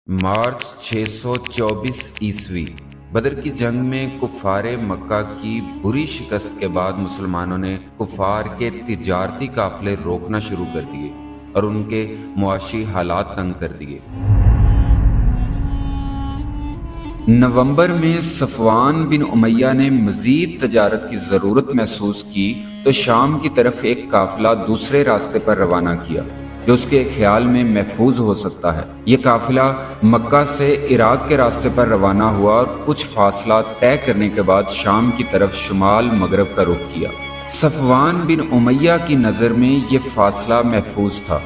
مارچ 624 عیسوی بدر کی جنگ میں کفار مکہ کی بری شکست کے بعد مسلمانوں نے کفار کے تجارتی قافلے روکنا شروع کر دیے اور ان کے معاشی حالات تنگ کر دیے۔ نومبر میں صفوان بن امیہ نے مزید تجارت کی ضرورت محسوس کی تو شام کی طرف ایک قافلہ دوسرے راستے پر روانہ کیا جو اس کے خیال میں محفوظ ہو سکتا ہے۔ یہ قافلہ مکہ سے عراق کے راستے پر روانہ ہوا اور کچھ فاصلہ طے کرنے کے بعد شام کی طرف شمال مغرب کا رخ کیا۔ صفوان بن امیہ کی نظر میں یہ فاصلہ محفوظ تھا،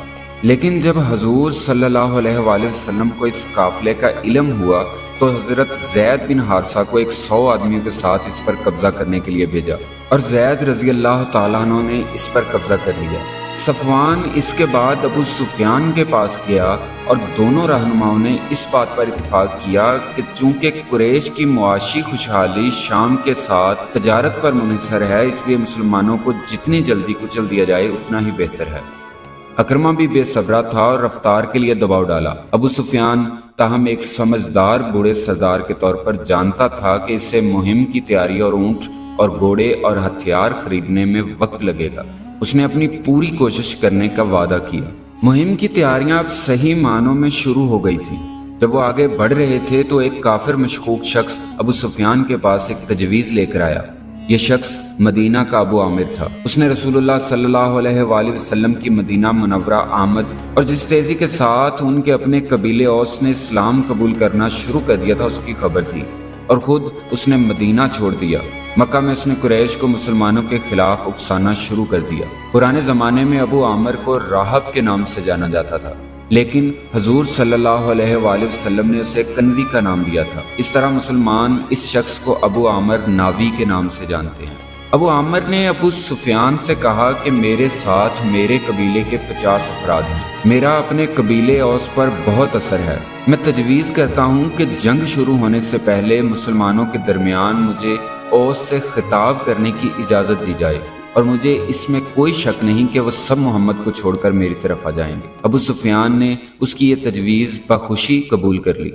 لیکن جب حضور صلی اللہ علیہ وآلہ وسلم کو اس قافلے کا علم ہوا تو حضرت زید بن حارثہ کو 100 آدمیوں کے ساتھ اس پر قبضہ کرنے کے لیے بھیجا اور زید رضی اللہ تعالیٰ عنہ نے اس پر قبضہ کر لیا۔ صفوان اس کے بعد ابو سفیان کے پاس گیا اور دونوں رہنماؤں نے اس بات پر اتفاق کیا کہ چونکہ قریش کی معاشی خوشحالی شام کے ساتھ تجارت پر منحصر ہے، اس لیے مسلمانوں کو جتنی جلدی کچل دیا جائے اتنا ہی بہتر ہے۔ اکرمہ بھی بے صبرا تھا اور رفتار کے لیے دباؤ ڈالا۔ ابو سفیان تاہم ایک سمجھدار بوڑھے سردار کے طور پر جانتا تھا کہ اسے مہم کی تیاری اور اونٹ اور گھوڑے اور ہتھیار خریدنے میں وقت لگے گا۔ اس نے اپنی پوری کوشش کرنے کا وعدہ کیا۔ مہم کی تیاریاں اب صحیح معنوں میں شروع ہو گئی تھی۔ جب وہ آگے بڑھ رہے تھے تو ایک کافر مشکوک شخص ابو سفیان کے پاس ایک تجویز لے کر آیا۔ یہ شخص مدینہ کا ابو عامر تھا۔ اس نے رسول اللہ صلی اللہ علیہ وآلہ وسلم کی مدینہ منورہ آمد اور جس تیزی کے ساتھ ان کے اپنے قبیلے اوس نے اسلام قبول کرنا شروع کر دیا تھا اس کی خبر تھی، اور خود اس نے مدینہ چھوڑ دیا۔ مکہ میں اس نے قریش کو مسلمانوں کے خلاف اکسانا شروع کر دیا۔ پرانے زمانے میں ابو عامر کو راہب کے نام سے جانا جاتا تھا، لیکن حضور صلی اللہ علیہ وآلہ وسلم نے اسے کنوی کا نام دیا تھا۔ اس طرح مسلمان اس شخص کو ابو عامر ناوی کے نام سے جانتے ہیں۔ ابو عامر نے ابو سفیان سے کہا کہ میرے ساتھ میرے قبیلے کے 50 افراد ہیں۔ میرا اپنے قبیلے اوس پر بہت اثر ہے۔ میں تجویز کرتا ہوں کہ جنگ شروع ہونے سے پہلے مسلمانوں کے درمیان مجھے اوس سے خطاب کرنے کی اجازت دی جائے، اور مجھے اس میں کوئی شک نہیں کہ وہ سب محمد کو چھوڑ کر میری طرف آ جائیں گے۔ ابو سفیان نے اس کی یہ تجویز بخوشی قبول کر لی۔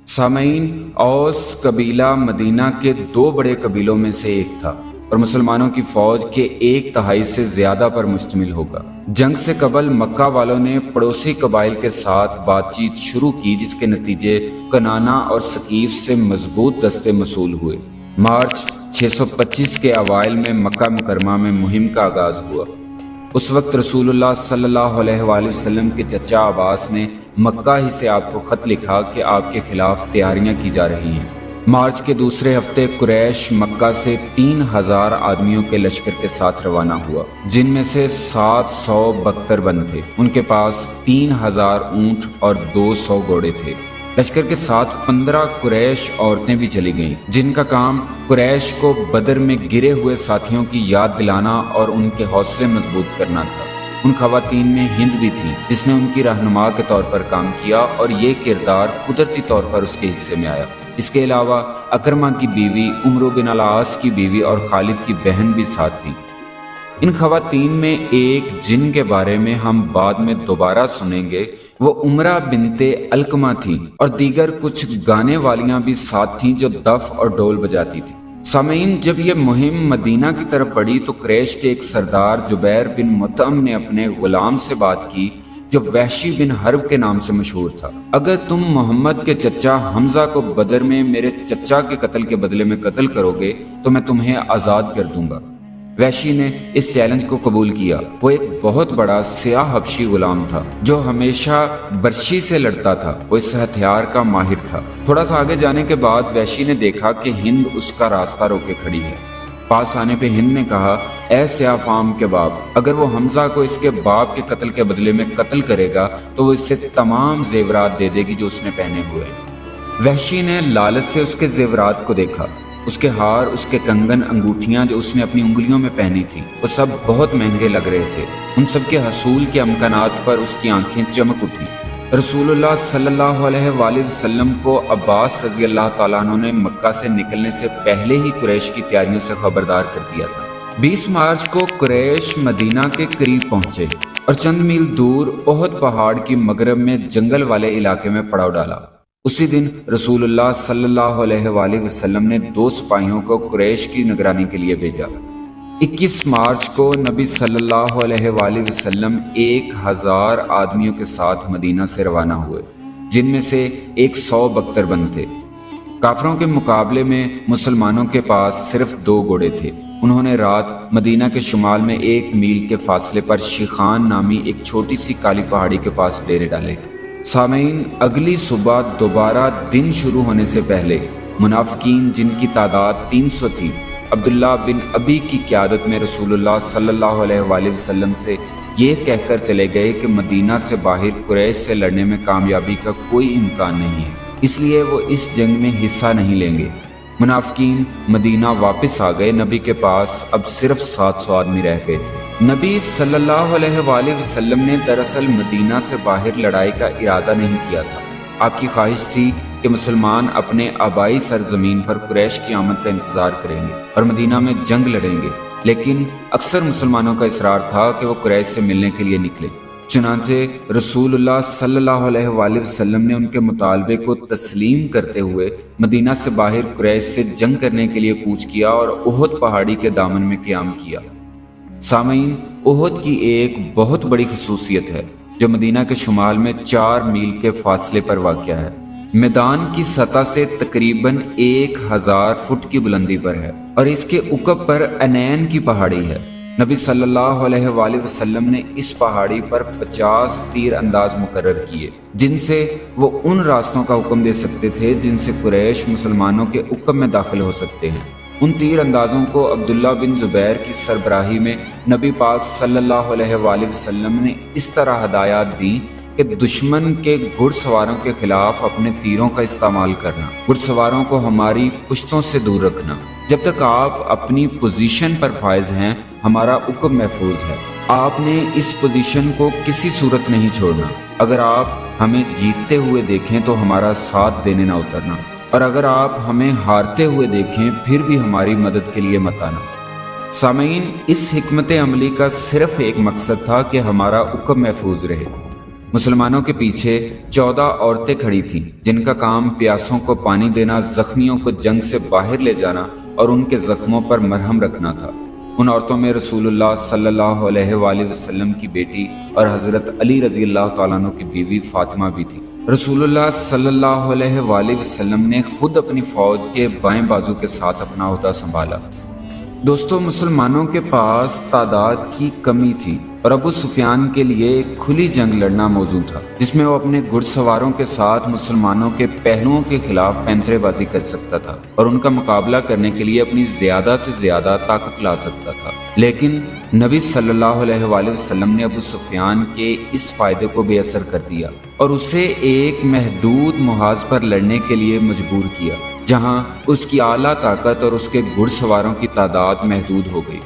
سامعین، اوس قبیلہ مدینہ کے 2 بڑے قبیلوں میں سے ایک تھا اور مسلمانوں کی فوج کے 1/3 سے زیادہ پر مشتمل ہوگا۔ جنگ سے قبل مکہ والوں نے پڑوسی قبائل کے ساتھ بات چیت شروع کی، جس کے نتیجے کنانہ اور ثقیف سے مضبوط دستے موصول ہوئے۔ مارچ 625 کے اوائل میں مکہ مکرمہ میں مہم کا آغاز ہوا۔ اس وقت رسول اللہ صلی اللہ علیہ وآلہ وسلم کے چچا عباس نے مکہ ہی سے آپ کو خط لکھا کہ آپ کے خلاف تیاریاں کی جا رہی ہیں۔ مارچ کے دوسرے ہفتے قریش مکہ سے 3000 آدمیوں کے لشکر کے ساتھ روانہ ہوا، جن میں سے 700 بختر بند تھے۔ ان کے پاس 3000 اونٹ اور 200 گھوڑے تھے۔ لشکر کے ساتھ 15 قریش عورتیں بھی چلی گئیں، جن کا کام قریش کو بدر میں گرے ہوئے ساتھیوں کی یاد دلانا اور ان کے حوصلے مضبوط کرنا تھا۔ ان خواتین میں ہند بھی تھی، جس نے ان کی رہنما کے طور پر کام کیا، اور یہ کردار قدرتی طور پر اس کے حصے میں آیا۔ اس کے علاوہ اکرمہ کی بیوی عمرو بن العاص کی بیوی اور خالد کی بہن بھی ساتھ تھی۔ ان خواتین میں ایک جن کے بارے میں ہم بعد میں دوبارہ سنیں گے، وہ عمرہ بنت علقمہ تھی، اور دیگر کچھ گانے والیاں بھی ساتھ تھیں جو دف اور ڈول بجاتی تھی۔ سامعین، جب یہ مہم مدینہ کی طرف بڑھی تو قریش کے ایک سردار جبیر بن مطعم نے اپنے غلام سے بات کی جو وحشی بن حرب کے نام سے مشہور تھا۔ اگر تم محمد کے چچا حمزہ کو بدر میں میرے چچا کے قتل کے بدلے میں قتل کرو گے تو میں تمہیں آزاد کر دوں گا۔ وحشی نے اس چیلنج کو قبول کیا۔ وہ ایک بہت بڑا سیاہ حبشی غلام تھا جو ہمیشہ برچھی سے لڑتا تھا۔ وہ اس ہتھیار کا ماہر تھا۔ تھوڑا سا آگے جانے کے بعد وحشی نے دیکھا کہ ہند اس کا راستہ روکے کھڑی ہے۔ پاس آنے پہ ہند نے کہا، اے سیاہ فام کے باپ، اگر وہ حمزہ کو اس کے باپ کے قتل کے بدلے میں قتل کرے گا تو وہ اسے تمام زیورات دے دے گی جو اس نے پہنے ہوئے ہیں۔ وحشی نے لالچ سے اس کے زیورات کو دیکھا۔ اس کے ہار، اس کے کنگن، انگوٹھیاں جو اس نے اپنی انگلیوں میں پہنی تھی، وہ سب بہت مہنگے لگ رہے تھے۔ ان سب کے حصول کے امکانات پر اس کی آنکھیں چمک اٹھی۔ رسول اللہ صلی اللہ علیہ وآلہ وسلم کو عباس رضی اللہ تعالیٰ عنہ نے مکہ سے نکلنے سے پہلے ہی قریش کی تیاریوں سے خبردار کر دیا تھا۔ 20 مارچ کو قریش مدینہ کے قریب پہنچے اور چند میل دور احد پہاڑ کی مغرب میں جنگل والے علاقے میں پڑاؤ ڈالا۔ اسی دن رسول اللہ صلی اللہ علیہ وآلہ وسلم نے 2 سپاہیوں کو قریش کی نگرانی کے لیے بھیجا۔ 21 مارچ کو نبی صلی اللہ علیہ وآلہ وسلم 1000 آدمیوں کے ساتھ مدینہ سے روانہ ہوئے، جن میں سے 100 بختر بند تھے۔ کافروں کے مقابلے میں مسلمانوں کے پاس صرف 2 گھوڑے تھے۔ انہوں نے رات مدینہ کے شمال میں 1 میل کے فاصلے پر شیخان نامی ایک چھوٹی سی کالی پہاڑی کے پاس ڈیرے ڈالے۔ سامعین، اگلی صبح دوبارہ دن شروع ہونے سے پہلے منافقین، جن کی تعداد 300 تھی، عبداللہ بن ابی کی قیادت میں رسول اللہ صلی اللہ علیہ وآلہ وسلم سے یہ کہہ کر چلے گئے کہ مدینہ سے باہر قریش سے لڑنے میں کامیابی کا کوئی امکان نہیں ہے، اس لیے وہ اس جنگ میں حصہ نہیں لیں گے۔ منافقین مدینہ واپس آ گئے۔ نبی کے پاس اب صرف 700 آدمی رہ گئے تھے۔ نبی صلی اللہ علیہ وآلہ وسلم نے دراصل مدینہ سے باہر لڑائی کا ارادہ نہیں کیا تھا۔ آپ کی خواہش تھی کہ مسلمان اپنے آبائی سرزمین پر قریش کی آمد کا انتظار کریں گے اور مدینہ میں جنگ لڑیں گے، لیکن اکثر مسلمانوں کا اصرار تھا کہ وہ قریش سے ملنے کے لیے نکلے۔ چنانچہ رسول اللہ صلی اللہ علیہ وآلہ وسلم نے ان کے مطالبے کو تسلیم کرتے ہوئے مدینہ سے باہر قریش سے جنگ کرنے کے لیے کوچ کیا اور احد پہاڑی کے دامن میں قیام کیا۔ سامعین، احد کی ایک بہت بڑی خصوصیت ہے جو مدینہ کے شمال میں 4 میل کے فاصلے پر واقع ہے۔ میدان کی سطح سے تقریباً 1000 فٹ کی بلندی پر ہے اور اس کے عقب پر عنین کی پہاڑی ہے۔ نبی صلی اللہ علیہ وآلہ وسلم نے اس پہاڑی پر 50 تیر انداز مقرر کیے، جن سے وہ ان راستوں کا حکم دے سکتے تھے جن سے قریش مسلمانوں کے عقب میں داخل ہو سکتے ہیں۔ ان تیر اندازوں کو عبداللہ بن زبیر کی سربراہی میں نبی پاک صلی اللہ علیہ وآلہ وسلم نے اس طرح ہدایات دیں کہ دشمن کے گھڑ سواروں کے خلاف اپنے تیروں کا استعمال کرنا، گھڑ سواروں کو ہماری پشتوں سے دور رکھنا۔ جب تک آپ اپنی پوزیشن پر فائز ہیں، ہمارا عقب محفوظ ہے۔ آپ نے اس پوزیشن کو کسی صورت نہیں چھوڑنا۔ اگر آپ ہمیں جیتتے ہوئے دیکھیں تو ہمارا ساتھ دینے نہ اترنا، اور اگر آپ ہمیں ہارتے ہوئے دیکھیں پھر بھی ہماری مدد کے لیے مت آنا۔ سامعین، اس حکمت عملی کا صرف ایک مقصد تھا کہ ہمارا عقب محفوظ رہے۔ مسلمانوں کے پیچھے 14 عورتیں کھڑی تھیں، جن کا کام پیاسوں کو پانی دینا، زخمیوں کو جنگ سے باہر لے جانا اور ان کے زخموں پر مرہم رکھنا تھا۔ ان عورتوں میں رسول اللہ صلی اللہ علیہ وآلہ وسلم کی بیٹی اور حضرت علی رضی اللہ تعالیٰ عنہ کی بیوی فاطمہ بھی تھی۔ رسول اللہ صلی اللہ علیہ وآلہ وسلم نے خود اپنی فوج کے بائیں بازو کے ساتھ اپنا عہدہ سنبھالا۔ دوستو، مسلمانوں کے پاس تعداد کی کمی تھی اور ابو سفیان کے لیے ایک کھلی جنگ لڑنا موزوں تھا، جس میں وہ اپنے گھڑ سواروں کے ساتھ مسلمانوں کے پہلوؤں کے خلاف پینترے بازی کر سکتا تھا اور ان کا مقابلہ کرنے کے لیے اپنی زیادہ سے زیادہ طاقت لا سکتا تھا۔ لیکن نبی صلی اللہ علیہ وآلہ وسلم نے ابو سفیان کے اس فائدے کو بے اثر کر دیا اور اسے ایک محدود محاذ پر لڑنے کے لیے مجبور کیا، جہاں اس کی اعلیٰ طاقت اور اس کے گھڑ سواروں کی تعداد محدود ہو گئی۔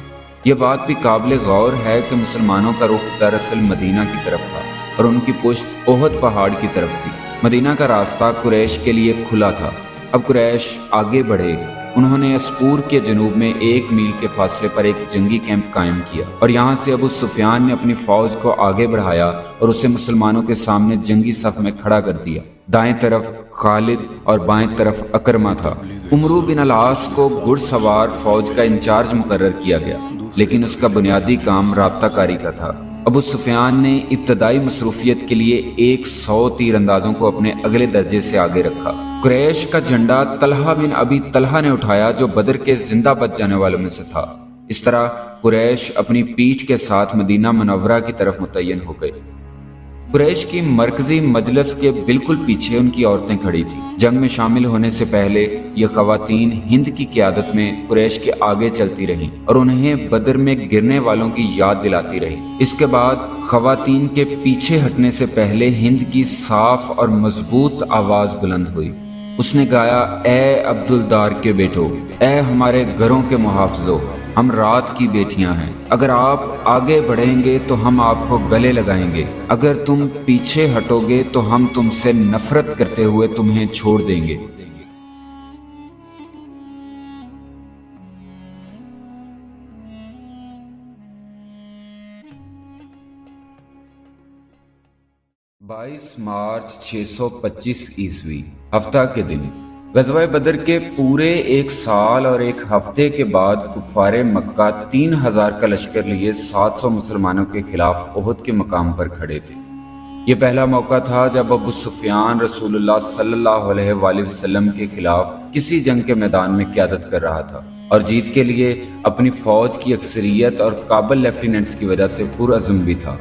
یہ بات بھی قابل غور ہے کہ مسلمانوں کا رخ دراصل مدینہ کی طرف تھا اور ان کی پشت احد پہاڑ کی طرف تھی۔ مدینہ کا راستہ قریش کے لیے کھلا تھا۔ اب قریش آگے بڑھے۔ انہوں نے اسپور کے جنوب میں 1 میل کے فاصلے پر ایک جنگی کیمپ قائم کیا اور یہاں سے ابو سفیان نے اپنی فوج کو آگے بڑھایا اور اسے مسلمانوں کے سامنے جنگی صف میں کھڑا کر دیا۔ دائیں طرف خالد اور بائیں طرف اکرمہ تھا۔ عمرو بن العاص کو گھڑ سوار فوج کا انچارج مقرر کیا گیا، لیکن اس کا بنیادی کام رابطہ کاری کا تھا۔ ابو سفیان نے ابتدائی مصروفیت کے لیے 100 تیر اندازوں کو اپنے اگلے درجے سے آگے رکھا۔ قریش کا جھنڈا طلحہ بن ابی طلحہ نے اٹھایا، جو بدر کے زندہ بچ جانے والوں میں سے تھا۔ اس طرح قریش اپنی پیٹھ کے ساتھ مدینہ منورہ کی طرف متعین ہو گئے۔ قریش کی مرکزی مجلس کے بالکل پیچھے ان کی عورتیں کھڑی تھیں۔ جنگ میں شامل ہونے سے پہلے یہ خواتین ہند کی قیادت میں قریش کے آگے چلتی رہیں اور انہیں بدر میں گرنے والوں کی یاد دلاتی رہی۔ اس کے بعد خواتین کے پیچھے ہٹنے سے پہلے ہند کی صاف اور مضبوط آواز بلند ہوئی۔ اس نے گایا، اے عبدالدار کے بیٹو، اے ہمارے گھروں کے محافظوں، ہم رات کی بیٹیاں ہیں۔ اگر آپ آگے بڑھیں گے تو ہم آپ کو گلے لگائیں گے، اگر تم پیچھے ہٹو گے تو ہم تم سے نفرت کرتے ہوئے تمہیں چھوڑ دیں گے۔ بائیس مارچ 625 عیسوی ہفتہ کے دن غزوہ بدر کے پورے 1 سال اور 1 ہفتے کے بعد کفار مکہ 3000 کا لشکر لیے 700 مسلمانوں کے خلاف احد کے مقام پر کھڑے تھے۔ یہ پہلا موقع تھا جب ابو سفیان رسول اللہ صلی اللہ علیہ وآلہ وسلم کے خلاف کسی جنگ کے میدان میں قیادت کر رہا تھا اور جیت کے لیے اپنی فوج کی اکثریت اور قابل لیفٹیننٹس کی وجہ سے پرعزم بھی تھا۔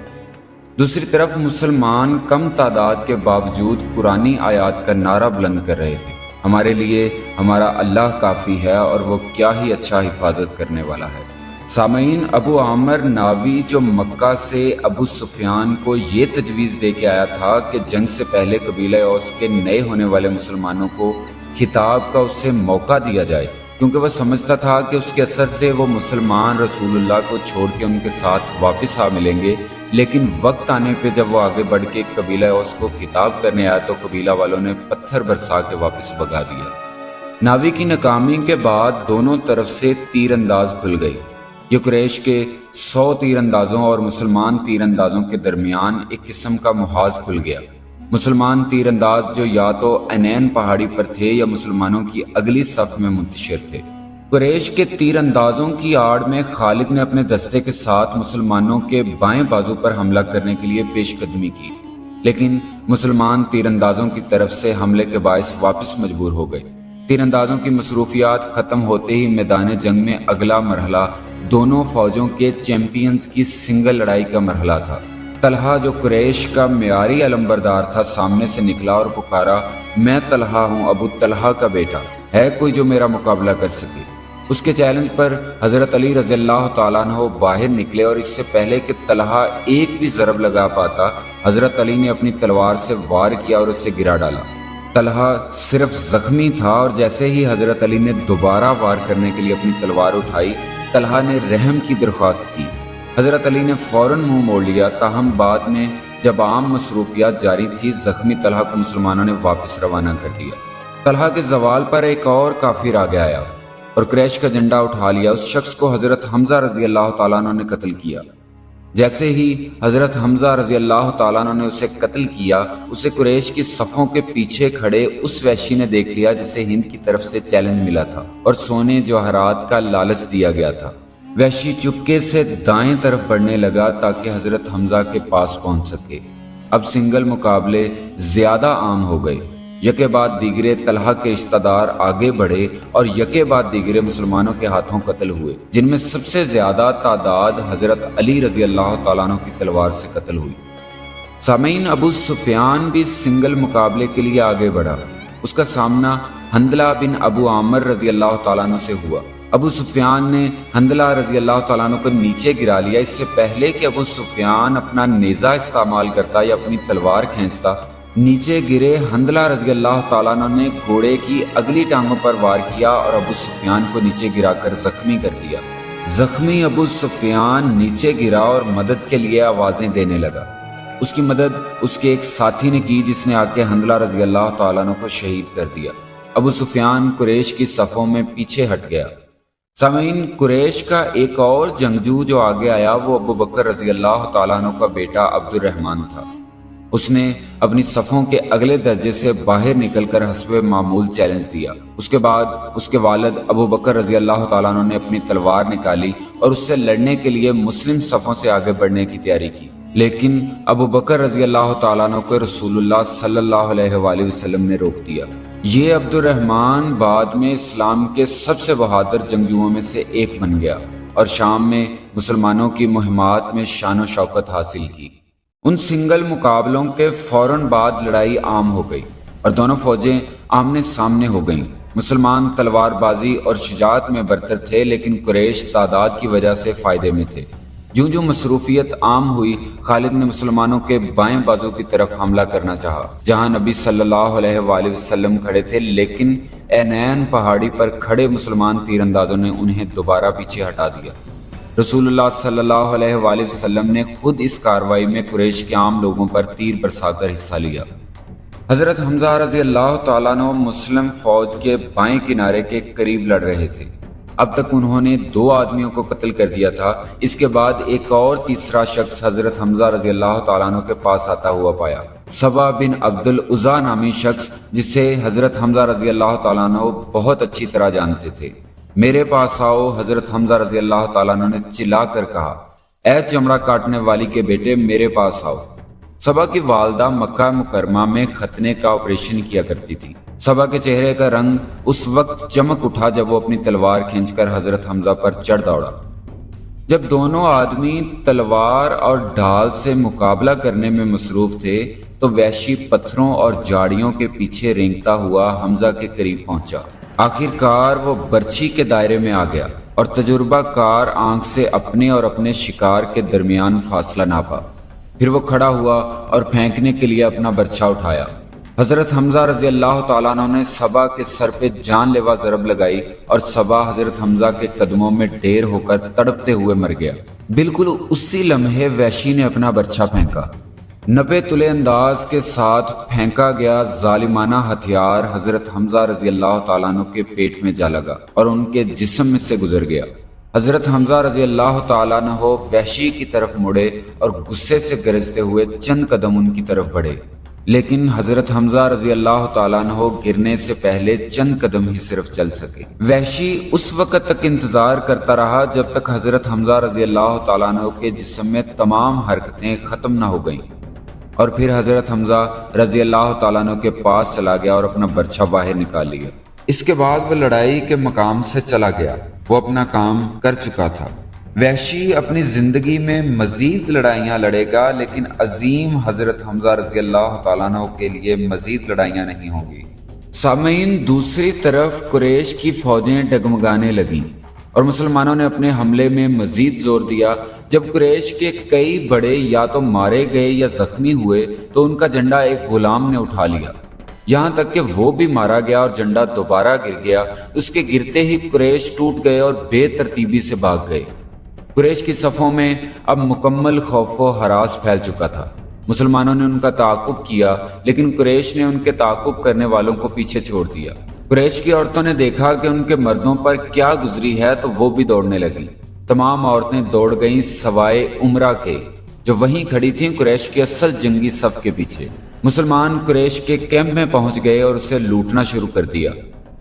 دوسری طرف مسلمان کم تعداد کے باوجود قرآنی آیات کا نعرہ بلند کر رہے تھے، ہمارے لیے ہمارا اللہ کافی ہے اور وہ کیا ہی اچھا حفاظت کرنے والا ہے۔ سامعین، ابو عامر ناوی جو مکہ سے ابو سفیان کو یہ تجویز دے کے آیا تھا کہ جنگ سے پہلے قبیلہ اوس کے نئے ہونے والے مسلمانوں کو خطاب کا اس سے موقع دیا جائے، کیونکہ وہ سمجھتا تھا کہ اس کے اثر سے وہ مسلمان رسول اللہ کو چھوڑ کے ان کے ساتھ واپس آ ملیں گے، لیکن وقت آنے پہ جب وہ آگے بڑھ کے قبیلہ اوس کو خطاب کرنے آیا تو قبیلہ والوں نے پتھر برسا کے واپس بھگا دیا۔ ناوی کی ناکامی کے بعد دونوں طرف سے تیر انداز کھل گئی۔ یہ قریش کے 100 تیر اندازوں اور مسلمان تیر اندازوں کے درمیان ایک قسم کا محاذ کھل گیا۔ مسلمان تیر انداز جو یا تو عینین پہاڑی پر تھے یا مسلمانوں کی اگلی صف میں منتشر تھے۔ قریش کے تیر اندازوں کی آڑ میں خالد نے اپنے دستے کے ساتھ مسلمانوں کے بائیں بازو پر حملہ کرنے کے لیے پیش قدمی کی، لیکن مسلمان تیر اندازوں کی طرف سے حملے کے باعث واپس مجبور ہو گئے۔ تیر اندازوں کی مصروفیات ختم ہوتے ہی میدان جنگ میں اگلا مرحلہ دونوں فوجوں کے چیمپئنز کی سنگل لڑائی کا مرحلہ تھا۔ طلحہ جو قریش کا معیاری علمبردار تھا سامنے سے نکلا اور پکارا، میں طلحہ ہوں، ابو طلحہ کا بیٹا، ہے کوئی جو میرا مقابلہ کر سکے؟ اس کے چیلنج پر حضرت علی رضی اللہ تعالیٰ عنہ باہر نکلے اور اس سے پہلے کہ طلحہ ایک بھی ضرب لگا پاتا، حضرت علی نے اپنی تلوار سے وار کیا اور اسے گرا ڈالا۔ طلحہ صرف زخمی تھا اور جیسے ہی حضرت علی نے دوبارہ وار کرنے کے لیے اپنی تلوار اٹھائی، طلحہ نے رحم کی درخواست کی۔ حضرت علی نے فوراً منہ موڑ لیا، تاہم بعد میں جب عام مصروفیات جاری تھی زخمی طلحہ کو مسلمانوں نے واپس روانہ کر دیا۔ طلحہ کے زوال پر ایک اور کافر آگے آیا اور قریش کا جھنڈا اٹھا لیا۔ اس شخص کو حضرت حمزہ رضی اللہ تعالیٰ عنہ نے قتل کیا۔ جیسے ہی حضرت حمزہ رضی اللہ تعالیٰ عنہ نے اسے قتل کیا، اسے قریش کی صفوں کے پیچھے کھڑے اس وحشی نے دیکھ لیا جسے ہند کی طرف سے چیلنج ملا تھا اور سونے جواہرات کا لالچ دیا گیا تھا۔ وحشی چپکے سے دائیں طرف بڑھنے لگا تاکہ حضرت حمزہ کے پاس پہنچ سکے۔ اب سنگل مقابلے زیادہ عام ہو گئے۔ یکے بعد دیگرے طلحہ کے رشتہ دار آگے بڑھے اور یکے بعد دیگرے مسلمانوں کے ہاتھوں قتل ہوئے، جن میں سب سے زیادہ تعداد حضرت علی رضی اللہ تعالیٰ عنہ کی تلوار سے قتل ہوئی۔ سامعین، ابو سفیان بھی سنگل مقابلے کے لیے آگے بڑھا۔ اس کا سامنا حنظلہ بن ابو عامر رضی اللہ تعالیٰ عنہ سے ہوا۔ ابو سفیان نے حنظلہ رضی اللہ تعالیٰ عنہ کو نیچے گرا لیا۔ اس سے پہلے کہ ابو سفیان اپنا نیزہ استعمال کرتا یا اپنی تلوار کھینچتا، نیچے گرے حنظلہ رضی اللہ تعالیٰ عنہ نے گھوڑے کی اگلی ٹانگوں پر وار کیا اور ابو سفیان کو نیچے گرا کر زخمی کر دیا۔ زخمی ابو سفیان نیچے گرا اور مدد کے لیے آوازیں دینے لگا۔ اس کی مدد اس کے ایک ساتھی نے کی جس نے آ کے حنظلہ رضی اللہ تعالیٰ عنہ کو شہید کر دیا۔ ابو سفیان قریش کی صفوں میں پیچھے ہٹ گیا۔ سامعین، قریش کا ایک اور جنگجو جو آگے آیا وہ ابو بکر رضی اللہ تعالیٰ عنہ کا بیٹا عبد الرحمن تھا۔ اس نے اپنی صفوں کے اگلے درجے سے باہر نکل کر حسب معمول چیلنج دیا۔ اس کے بعد اس کے والد ابو بکر رضی اللہ تعالیٰ عنہ نے اپنی تلوار نکالی اور اس سے لڑنے کے لیے مسلم صفوں سے آگے بڑھنے کی تیاری کی، لیکن ابو بکر رضی اللہ تعالیٰ عنہ کو رسول اللہ صلی اللہ علیہ وآلہ وسلم نے روک دیا۔ یہ عبد الرحمن بعد میں اسلام کے سب سے بہادر جنگجوؤں میں سے ایک بن گیا اور شام میں مسلمانوں کی مہمات میں شان و شوکت حاصل کی۔ ان سنگل مقابلوں کے فوراً بعد لڑائی عام ہو گئی اور دونوں فوجیں آمنے سامنے ہو گئیں۔ مسلمان تلوار بازی اور شجاعت میں برتر تھے، لیکن قریش تعداد کی وجہ سے فائدے میں تھے۔ جو مصروفیت عام ہوئی، خالد نے مسلمانوں کے بائیں بازو کی طرف حملہ کرنا چاہا جہاں نبی صلی اللہ علیہ وآلہ وسلم کھڑے تھے، لیکن عینین پہاڑی پر کھڑے مسلمان تیر اندازوں نے انہیں دوبارہ پیچھے ہٹا دیا۔ رسول اللہ صلی اللہ علیہ وآلہ وسلم نے خود اس کارروائی میں قریش کے عام لوگوں پر تیر برسا کر حصہ لیا۔ حضرت حمزہ رضی اللہ تعالیٰ عنہ مسلم فوج کے بائیں کنارے کے قریب لڑ رہے تھے۔ اب تک انہوں نے 2 آدمیوں کو قتل کر دیا تھا۔ اس کے بعد ایک اور تیسرا شخص حضرت حمزہ رضی اللہ تعالیٰ عنہ کے پاس آتا ہوا پایا، سبا بن عبد العزا نامی شخص، جسے حضرت حمزہ رضی اللہ تعالیٰ عنہ بہت اچھی طرح جانتے تھے۔ میرے پاس آؤ، حضرت حمزہ رضی اللہ تعالیٰ عنہ نے چلا کر کہا، اے چمڑا کاٹنے والی کے بیٹے، میرے پاس آؤ۔ سبا کی والدہ مکہ مکرمہ میں ختنے کا آپریشن کیا کرتی تھی۔ سبا کے چہرے کا رنگ اس وقت چمک اٹھا جب وہ اپنی تلوار کھینچ کر حضرت حمزہ پر چڑھ دوڑا۔ جب دونوں آدمی تلوار اور ڈھال سے مقابلہ کرنے میں مصروف تھے تو وحشی پتھروں اور جھاڑیوں کے پیچھے رینگتا ہوا حمزہ کے قریب پہنچا۔ آخر کار وہ برچھی کے دائرے میں آ گیا اور تجربہ کار آنکھ سے اپنے اور اپنے شکار کے درمیان فاصلہ ناپا۔ پھر وہ کھڑا ہوا اور پھینکنے کے لیے اپنا برچھا اٹھایا۔ حضرت حمزہ رضی اللہ تعالیٰ عنہ نے سبا کے سر پہ جان لیوا ضرب لگائی اور سبا حضرت حمزہ کے قدموں میں ڈھیر ہو کر تڑپتے ہوئے مر گیا۔ بالکل اسی لمحے وحشی نے اپنا برچھا پھینکا۔ نپے تلے انداز کے ساتھ پھینکا گیا ظالمانہ ہتھیار حضرت حمزہ رضی اللہ تعالیٰ عنہ کے پیٹ میں جا لگا اور ان کے جسم میں سے گزر گیا۔ حضرت حمزہ رضی اللہ تعالیٰ عنہ وحشی کی طرف مڑے اور غصے سے گرجتے ہوئے چند قدم ان کی طرف بڑھے، لیکن حضرت حمزہ رضی اللہ تعالیٰ عنہ گرنے سے پہلے چند قدم ہی صرف چل سکے۔ وحشی اس وقت تک انتظار کرتا رہا جب تک حضرت حمزہ رضی اللہ تعالیٰ عنہ کے جسم میں تمام حرکتیں ختم نہ ہو گئیں، اور پھر حضرت حمزہ رضی اللہ تعالیٰ عنہ کے پاس چلا گیا اور اپنا برچھا باہر نکال لیا۔ اس کے بعد وہ لڑائی کے مقام سے چلا گیا۔ وہ اپنا کام کر چکا تھا۔ وحشی اپنی زندگی میں مزید لڑائیاں لڑے گا، لیکن عظیم حضرت حمزہ رضی اللہ تعالیٰ عنہ کے لیے مزید لڑائیاں نہیں ہوں گی۔ سامعین، دوسری طرف قریش کی فوجیں ڈگمگانے لگیں اور مسلمانوں نے اپنے حملے میں مزید زور دیا۔ جب قریش کے کئی بڑے یا تو مارے گئے یا زخمی ہوئے تو ان کا جھنڈا ایک غلام نے اٹھا لیا، یہاں تک کہ وہ بھی مارا گیا اور جھنڈا دوبارہ گر گیا۔ اس کے گرتے ہی قریش ٹوٹ گئے اور بے ترتیبی سے بھاگ گئے۔ قریش کی صفوں میں اب مکمل خوف و ہراس پھیل چکا تھا۔ مسلمانوں نے ان کا تعاقب کیا، لیکن قریش نے ان کے تعاقب کرنے والوں کو پیچھے چھوڑ دیا۔ قریش کی عورتوں نے دیکھا کہ ان کے مردوں پر کیا گزری ہے تو وہ بھی دوڑنے لگیں۔ تمام عورتیں دوڑ گئیں سوائے عمرہ کے، جو وہیں کھڑی تھیں قریش کی اصل جنگی صف کے پیچھے۔ مسلمان قریش کے کیمپ میں پہنچ گئے اور اسے لوٹنا شروع کر دیا۔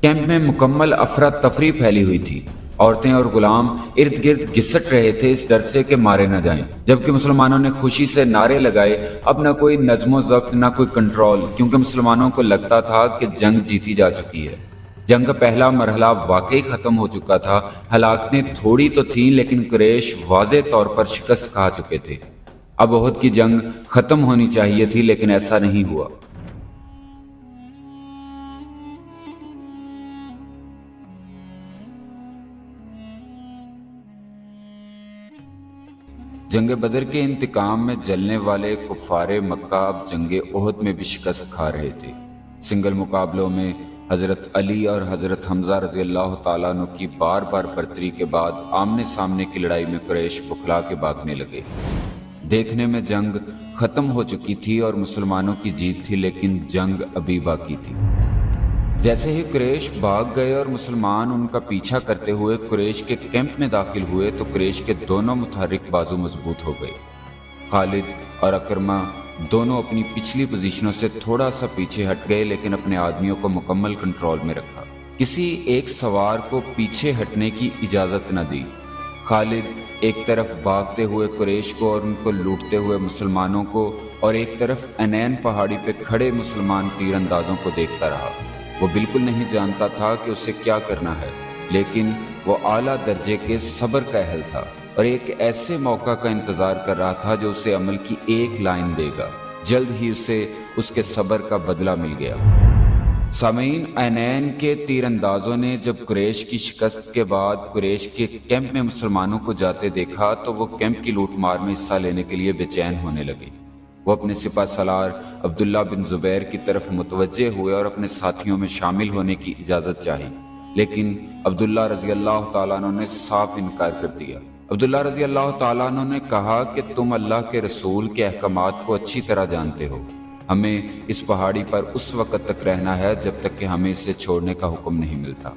کیمپ میں مکمل افراتفری پھیلی ہوئی تھی۔ عورتیں اور غلام ارد گرد گھسٹ رہے تھے اس ڈر سے کہ مارے نہ جائیں، جبکہ مسلمانوں نے خوشی سے نعرے لگائے۔ اب نہ کوئی نظم و ضبط نہ کوئی کنٹرول، کیونکہ مسلمانوں کو لگتا تھا کہ جنگ جیتی جا چکی ہے۔ جنگ کا پہلا مرحلہ واقعی ختم ہو چکا تھا۔ ہلاکتیں تھوڑی تو تھیں، لیکن قریش واضح طور پر شکست کھا چکے تھے۔ اب احد کی جنگ ختم ہونی چاہیے تھی، لیکن ایسا نہیں ہوا۔ جنگ بدر کے انتقام میں جلنے والے کفار مکہ اب جنگ احد میں بھی شکست کھا رہے تھے۔ سنگل مقابلوں میں حضرت علی اور حضرت حمزہ رضی اللہ تعالیٰ عنہ کی بار بار برتری کے بعد آمنے سامنے کی لڑائی میں قریش بکھلا کے بھاگنے لگے۔ دیکھنے میں جنگ ختم ہو چکی تھی اور مسلمانوں کی جیت تھی، لیکن جنگ ابھی باقی تھی۔ جیسے ہی قریش بھاگ گئے اور مسلمان ان کا پیچھا کرتے ہوئے قریش کے کیمپ میں داخل ہوئے تو قریش کے دونوں متحرک بازو مضبوط ہو گئے۔ خالد اور اکرمہ دونوں اپنی پچھلی پوزیشنوں سے تھوڑا سا پیچھے ہٹ گئے، لیکن اپنے آدمیوں کو مکمل کنٹرول میں رکھا۔ کسی ایک سوار کو پیچھے ہٹنے کی اجازت نہ دی۔ خالد ایک طرف بھاگتے ہوئے قریش کو اور ان کو لوٹتے ہوئے مسلمانوں کو، اور ایک طرف انین پہاڑی پہ کھڑے مسلمان تیر اندازوں کو دیکھتا رہا۔ وہ بالکل نہیں جانتا تھا کہ اسے کیا کرنا ہے، لیکن وہ اعلیٰ درجے کے صبر کا اہل تھا اور ایک ایسے موقع کا انتظار کر رہا تھا جو اسے عمل کی ایک لائن دے گا۔ جلد ہی اسے اس کے صبر کا بدلہ مل گیا۔ سامعین، عینین کے تیر اندازوں نے جب قریش کی شکست کے بعد قریش کے کیمپ میں مسلمانوں کو جاتے دیکھا تو وہ کیمپ کی لوٹ مار میں حصہ لینے کے لیے بے چین ہونے لگے۔ وہ اپنے سپہ سالار عبداللہ بن زبیر کی طرف متوجہ ہوئے اور اپنے ساتھیوں میں شامل ہونے کی اجازت چاہی، لیکن عبداللہ رضی اللہ تعالیٰ عنہ نے صاف انکار کر دیا۔ عبداللہ رضی اللہ تعالیٰ عنہ نے کہا کہ تم اللہ کے رسول کے احکامات کو اچھی طرح جانتے ہو، ہمیں اس پہاڑی پر اس وقت تک رہنا ہے جب تک کہ ہمیں اسے چھوڑنے کا حکم نہیں ملتا۔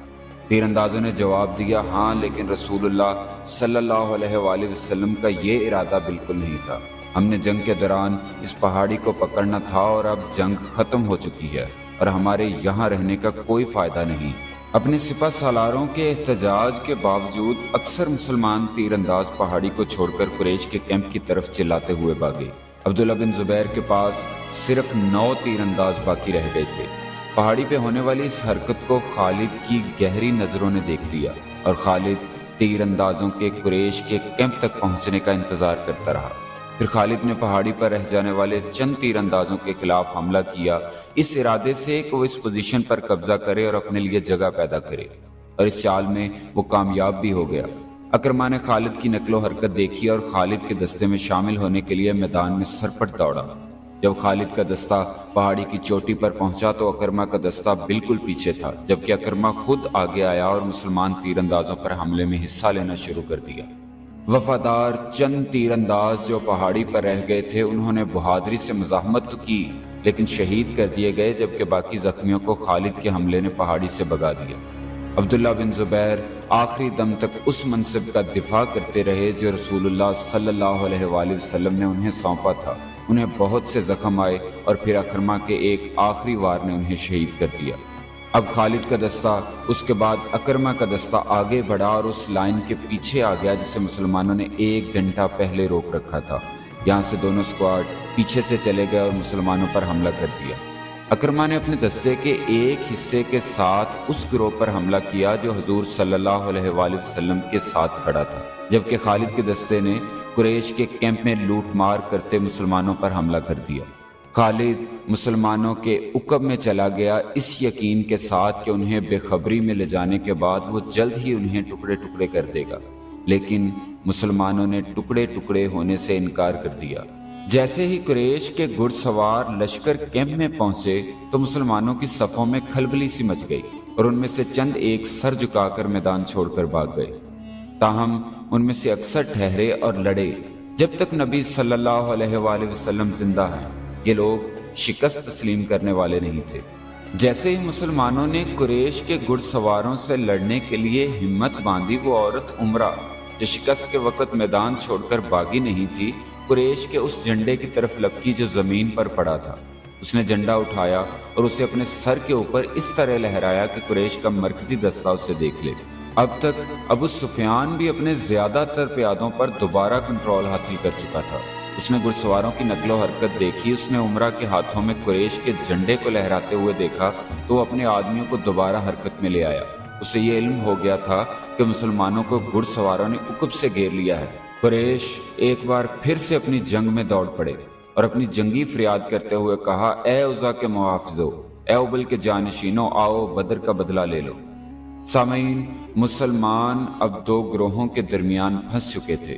تیر اندازوں نے جواب دیا، ہاں، لیکن رسول اللہ صلی اللہ علیہ وآلہ وسلم کا یہ ارادہ بالکل نہیں تھا۔ ہم نے جنگ کے دوران اس پہاڑی کو پکڑنا تھا اور اب جنگ ختم ہو چکی ہے اور ہمارے یہاں رہنے کا کوئی فائدہ نہیں۔ اپنے سپہ سالاروں کے احتجاج کے باوجود اکثر مسلمان تیر انداز پہاڑی کو چھوڑ کر قریش کے کیمپ کی طرف چلاتے ہوئے بھاگے۔ عبداللہ بن زبیر کے پاس صرف 9 تیر انداز باقی رہ گئے تھے۔ پہاڑی پہ ہونے والی اس حرکت کو خالد کی گہری نظروں نے دیکھ لیا اور خالد تیر اندازوں کے قریش کے کیمپ تک پہنچنے کا انتظار کرتا رہا۔ پھر خالد نے پہاڑی پر رہ جانے والے چند تیر اندازوں کے خلاف حملہ کیا، اس ارادے سے کہ وہ اس پوزیشن پر قبضہ کرے اور اپنے لیے جگہ پیدا کرے، اور اس چال میں وہ کامیاب بھی ہو گیا۔ اکرمہ نے خالد کی نقل و حرکت دیکھی اور خالد کے دستے میں شامل ہونے کے لیے میدان میں سرپٹ دوڑا۔ جب خالد کا دستہ پہاڑی کی چوٹی پر پہنچا تو اکرمہ کا دستہ بالکل پیچھے تھا، جبکہ اکرمہ خود آگے آیا اور مسلمان تیر اندازوں پر حملے میں حصہ لینا شروع کر دیا۔ وفادار چند تیر انداز جو پہاڑی پر رہ گئے تھے انہوں نے بہادری سے مزاحمت تو کی، لیکن شہید کر دیے گئے، جبکہ باقی زخمیوں کو خالد کے حملے نے پہاڑی سے بھگا دیا۔ عبداللہ بن زبیر آخری دم تک اس منصب کا دفاع کرتے رہے جو رسول اللہ صلی اللہ علیہ وآلہ وسلم نے انہیں سونپا تھا۔ انہیں بہت سے زخم آئے اور پھر اکرمہ کے ایک آخری وار نے انہیں شہید کر دیا۔ اب خالد کا دستہ، اس کے بعد اکرمہ کا دستہ آگے بڑھا اور اس لائن کے پیچھے آ گیا جسے مسلمانوں نے 1 گھنٹہ پہلے روک رکھا تھا۔ یہاں سے دونوں سکواڈ پیچھے سے چلے گئے اور مسلمانوں پر حملہ کر دیا۔ اکرمہ نے اپنے دستے کے ایک حصے کے ساتھ اس گروہ پر حملہ کیا جو حضور صلی اللہ علیہ وآلہ وسلم کے ساتھ کھڑا تھا، جبکہ خالد کے دستے نے قریش کے کیمپ میں لوٹ مار کرتے مسلمانوں پر حملہ کر دیا۔ خالد مسلمانوں کے عقب میں چلا گیا، اس یقین کے ساتھ کہ انہیں بے خبری میں لے جانے کے بعد وہ جلد ہی انہیں ٹکڑے ٹکڑے کر دے گا، لیکن مسلمانوں نے ٹکڑے ٹکڑے ہونے سے انکار کر دیا۔ جیسے ہی قریش کے گھڑ سوار لشکر کیمپ میں پہنچے تو مسلمانوں کی صفوں میں کھلبلی سی مچ گئی اور ان میں سے چند ایک سر جھکا کر میدان چھوڑ کر بھاگ گئے۔ تاہم ان میں سے اکثر ٹھہرے اور لڑے جب تک نبی صلی اللہ علیہ وآلہ وسلم زندہ ہیں۔ یہ لوگ شکست تسلیم کرنے والے نہیں تھے۔ جیسے ہی مسلمانوں نے قریش کے گھڑ سواروں سے لڑنے کے لیے ہمت باندھی، وہ عورت عمرہ جو شکست کے وقت میدان چھوڑ کر باغی نہیں تھی، قریش کے اس جھنڈے کی طرف لپکی جو زمین پر پڑا تھا۔ اس نے جھنڈا اٹھایا اور اسے اپنے سر کے اوپر اس طرح لہرایا کہ قریش کا مرکزی دستہ اسے دیکھ لے۔ اب تک ابو سفیان بھی اپنے زیادہ تر پیادوں پر دوبارہ کنٹرول حاصل کر چکا تھا۔ اس نے گھڑ سواروں کی نقل و حرکت دیکھی، اس نے عمرہ کے ہاتھوں میں قریش کے جھنڈے کو لہراتے ہوئے دیکھا تو وہ اپنے آدمیوں کو دوبارہ حرکت میں لے آیا۔ اسے یہ علم ہو گیا تھا کہ مسلمانوں کو گھڑ سواروں نے عقب سے گھیر لیا ہے۔ قریش ایک بار پھر سے اپنی جنگ میں دوڑ پڑے اور اپنی جنگی فریاد کرتے ہوئے کہا، اے عزا کے محافظوں، اے ابل کے جانشینوں، آؤ بدر کا بدلہ لے لو۔ سامعین، مسلمان اب 2 گروہوں کے درمیان پھنس چکے تھے۔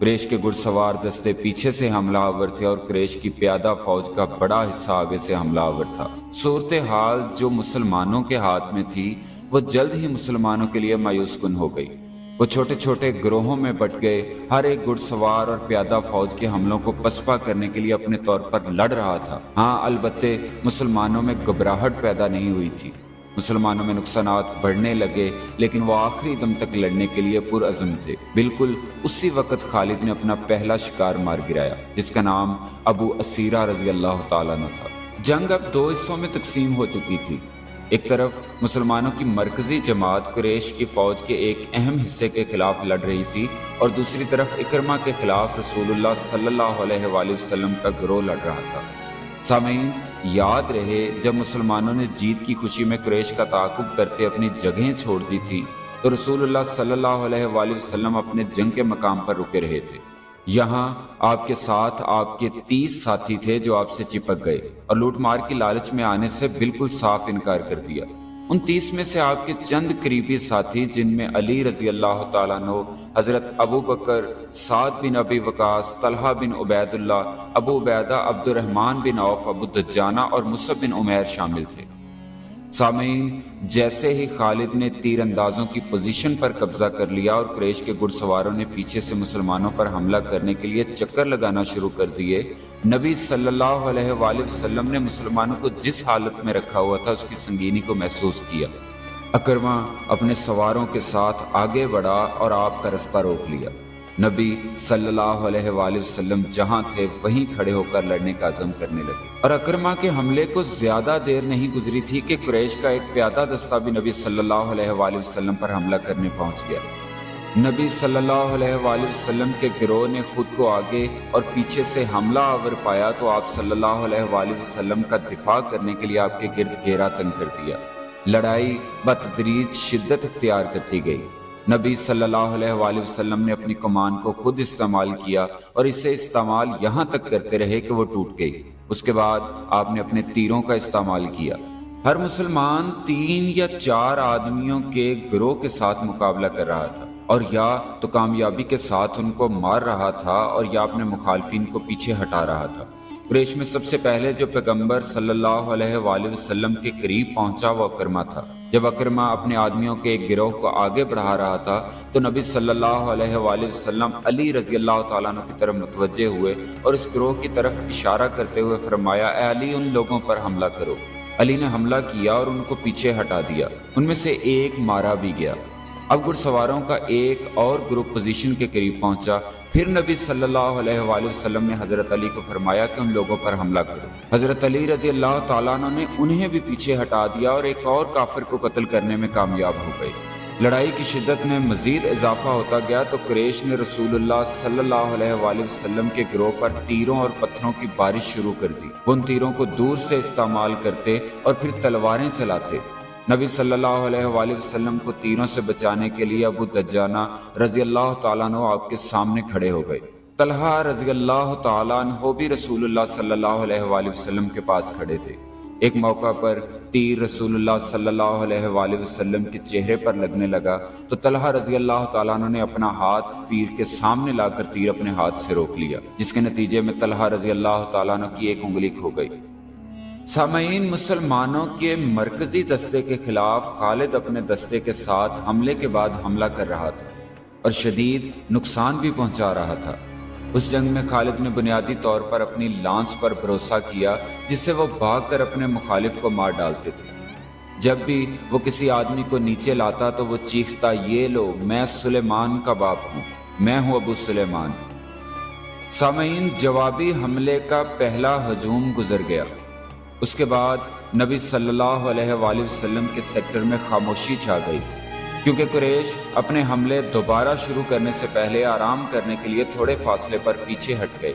قریش کے گھڑ سوار دستے پیچھے سے حملہ آور تھے اور قریش کی پیادہ فوج کا بڑا حصہ آگے سے حملہ آور تھا۔ صورتحال جو مسلمانوں کے ہاتھ میں تھی وہ جلد ہی مسلمانوں کے لیے مایوس کن ہو گئی۔ وہ چھوٹے چھوٹے گروہوں میں بٹ گئے، ہر ایک گھڑ سوار اور پیادہ فوج کے حملوں کو پسپا کرنے کے لیے اپنے طور پر لڑ رہا تھا۔ ہاں، البتہ مسلمانوں میں گھبراہٹ پیدا نہیں ہوئی تھی۔ مسلمانوں میں نقصانات بڑھنے لگے، لیکن وہ آخری دم تک لڑنے کے لیے پرعزم تھے۔ بالکل اسی وقت خالد نے اپنا پہلا شکار مار گرایا، جس کا نام ابو اسیرہ رضی اللہ تعالیٰ عنہ تھا۔ جنگ اب 2 حصوں میں تقسیم ہو چکی تھی۔ ایک طرف مسلمانوں کی مرکزی جماعت قریش کی فوج کے ایک اہم حصے کے خلاف لڑ رہی تھی اور دوسری طرف اکرمہ کے خلاف رسول اللہ صلی اللہ علیہ وآلہ وسلم کا گروہ لڑ رہا تھا۔ سامعین، یاد رہے جب مسلمانوں نے جیت کی خوشی میں قریش کا تعاقب کرتے اپنی جگہیں چھوڑ دی تھی تو رسول اللہ صلی اللہ علیہ وآلہ وسلم اپنے جنگ کے مقام پر رکے رہے تھے۔ یہاں آپ کے ساتھ آپ کے 30 ساتھی تھے جو آپ سے چپک گئے اور لوٹ مار کی لالچ میں آنے سے بالکل صاف انکار کر دیا۔ ان 30 میں سے آپ کے چند قریبی ساتھی، جن میں علی رضی اللہ تعالیٰ عنہ، حضرت ابو بکر، سعد بن ابی وقاص، طلحہ بن عبید اللہ، ابو عبیدہ، عبد الرحمن بن عوف، ابو دجانہ اور مصعب بن عمیر شامل تھے۔ سامعین، جیسے ہی خالد نے تیر اندازوں کی پوزیشن پر قبضہ کر لیا اور قریش کے گھڑ سواروں نے پیچھے سے مسلمانوں پر حملہ کرنے کے لیے چکر لگانا شروع کر دیے، نبی صلی اللہ علیہ وآلہ وسلم نے مسلمانوں کو جس حالت میں رکھا ہوا تھا اس کی سنگینی کو محسوس کیا۔ اکرمہ اپنے سواروں کے ساتھ آگے بڑھا اور آپ کا رستہ روک لیا۔ نبی صلی اللہ علیہ وآلہ وسلم جہاں تھے وہیں کھڑے ہو کر لڑنے کا عزم کرنے لگے، اور اکرمہ کے حملے کو زیادہ دیر نہیں گزری تھی کہ قریش کا ایک پیادہ دستہ بھی نبی صلی اللہ علیہ وآلہ وسلم پر حملہ کرنے پہنچ گیا۔ نبی صلی اللہ علیہ وآلہ وسلم کے گروہ نے خود کو آگے اور پیچھے سے حملہ آور پایا تو آپ صلی اللہ علیہ وآلہ وسلم کا دفاع کرنے کے لیے آپ کے گرد گھیرا تنگ کر دیا۔ لڑائی بتدریج شدت اختیار کرتی گئی۔ نبی صلی اللہ علیہ وآلہ وسلم نے اپنی کمان کو خود استعمال کیا اور اسے استعمال یہاں تک کرتے رہے کہ وہ ٹوٹ گئی۔ اس کے بعد آپ نے اپنے تیروں کا استعمال کیا۔ ہر مسلمان 3 یا 4 آدمیوں کے گروہ کے ساتھ مقابلہ کر رہا تھا، اور یا تو کامیابی کے ساتھ ان کو مار رہا تھا اور یا اپنے مخالفین کو پیچھے ہٹا رہا تھا۔ قریش میں سب سے پہلے جو پیغمبر صلی اللہ علیہ وآلہ وسلم کے قریب پہنچا وہ اکرمہ تھا۔ جب اکرمہ اپنے آدمیوں کے ایک گروہ کو آگے بڑھا رہا تھا تو نبی صلی اللہ علیہ وآلہ وسلم علی رضی اللہ تعالیٰ عنہ کی طرف متوجہ ہوئے اور اس گروہ کی طرف اشارہ کرتے ہوئے فرمایا، اے علی ان لوگوں پر حملہ کرو۔ علی نے حملہ کیا اور ان کو پیچھے ہٹا دیا۔ ان میں سے ایک مارا بھی گیا۔ اب گھڑ سواروں کا ایک اور گروپ پوزیشن کے قریب پہنچا۔ پھر نبی صلی اللہ علیہ وآلہ وسلم نے حضرت علی کو فرمایا کہ ان لوگوں پر حملہ کرو۔ حضرت علی رضی اللہ تعالیٰ عنہ نے انہیں بھی پیچھے ہٹا دیا اور ایک اور کافر کو قتل کرنے میں کامیاب ہو گئے۔ لڑائی کی شدت میں مزید اضافہ ہوتا گیا تو قریش نے رسول اللہ صلی اللہ علیہ وآلہ وسلم کے گروہ پر تیروں اور پتھروں کی بارش شروع کر دی۔ وہ ان تیروں کو دور سے استعمال کرتے اور پھر تلواریں چلاتے۔ نبی صلی اللہ علیہ وآلہ وسلم کو تیروں سے بچانے کے لیے ابو دجانہ رضی اللہ تعالیٰ عنہ آپ کے سامنے کھڑے ہو گئے۔ طلحہ رضی اللہ تعالیٰ عنہ بھی رسول اللہ صلی اللہ علیہ وآلہ وسلم کے پاس کھڑے تھے۔ ایک موقع پر تیر رسول اللہ صلی اللہ علیہ وآلہ وسلم کے چہرے پر لگنے لگا تو طلحہ رضی اللہ تعالیٰ عنہ نے اپنا ہاتھ تیر کے سامنے لا کر تیر اپنے ہاتھ سے روک لیا، جس کے نتیجے میں طلحہ رضی اللہ تعالیٰ عنہ کی ایک انگلی کھو گئی۔ سامعین، مسلمانوں کے مرکزی دستے کے خلاف خالد اپنے دستے کے ساتھ حملے کے بعد حملہ کر رہا تھا اور شدید نقصان بھی پہنچا رہا تھا۔ اس جنگ میں خالد نے بنیادی طور پر اپنی لانس پر بھروسہ کیا، جس سے وہ بھاگ کر اپنے مخالف کو مار ڈالتے تھے۔ جب بھی وہ کسی آدمی کو نیچے لاتا تو وہ چیختا، یہ لو، میں سلیمان کا باپ ہوں، میں ہوں ابو سلیمان۔ سامعین، جوابی حملے کا پہلا ہجوم گزر گیا۔ اس کے بعد نبی صلی اللہ علیہ وآلہ وسلم کے سیکٹر میں خاموشی چھا گئی، کیونکہ قریش اپنے حملے دوبارہ شروع کرنے سے پہلے آرام کرنے کے لیے تھوڑے فاصلے پر پیچھے ہٹ گئے۔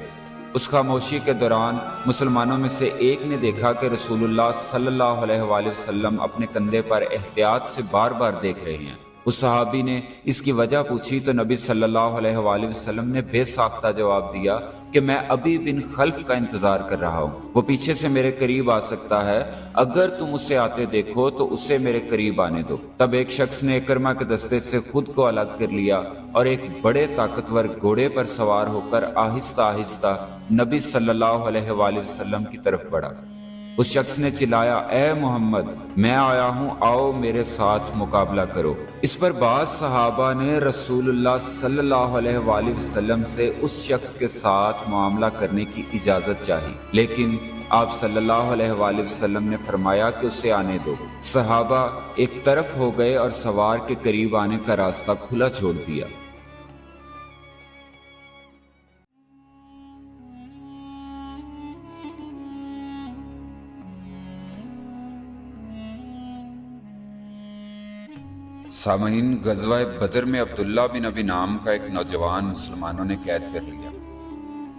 اس خاموشی کے دوران مسلمانوں میں سے ایک نے دیکھا کہ رسول اللہ صلی اللہ علیہ وآلہ وسلم اپنے کندھے پر احتیاط سے بار بار دیکھ رہے ہیں۔ اس صحابی نے اس کی وجہ پوچھی تو نبی صلی اللہ علیہ وآلہ وسلم نے بے ساختہ جواب دیا کہ میں ابی بن خلف کا انتظار کر رہا ہوں، وہ پیچھے سے میرے قریب آ سکتا ہے، اگر تم اسے آتے دیکھو تو اسے میرے قریب آنے دو۔ تب ایک شخص نے اکرمہ کے دستے سے خود کو الگ کر لیا اور ایک بڑے طاقتور گھوڑے پر سوار ہو کر آہستہ آہستہ نبی صلی اللہ علیہ وآلہ وسلم کی طرف بڑھا۔ اس شخص نے چلایا، اے محمد، میں آیا ہوں، آؤ میرے ساتھ مقابلہ کرو۔ اس پر بعض صحابہ نے رسول اللہ صلی اللہ علیہ وآلہ وسلم سے اس شخص کے ساتھ معاملہ کرنے کی اجازت چاہی، لیکن آپ صلی اللہ علیہ وآلہ وسلم نے فرمایا کہ اسے آنے دو۔ صحابہ ایک طرف ہو گئے اور سوار کے قریب آنے کا راستہ کھلا چھوڑ دیا۔ سامعین، غزوہ بدر میں عبداللہ بن ابی نام کا ایک نوجوان مسلمانوں نے قید کر لیا۔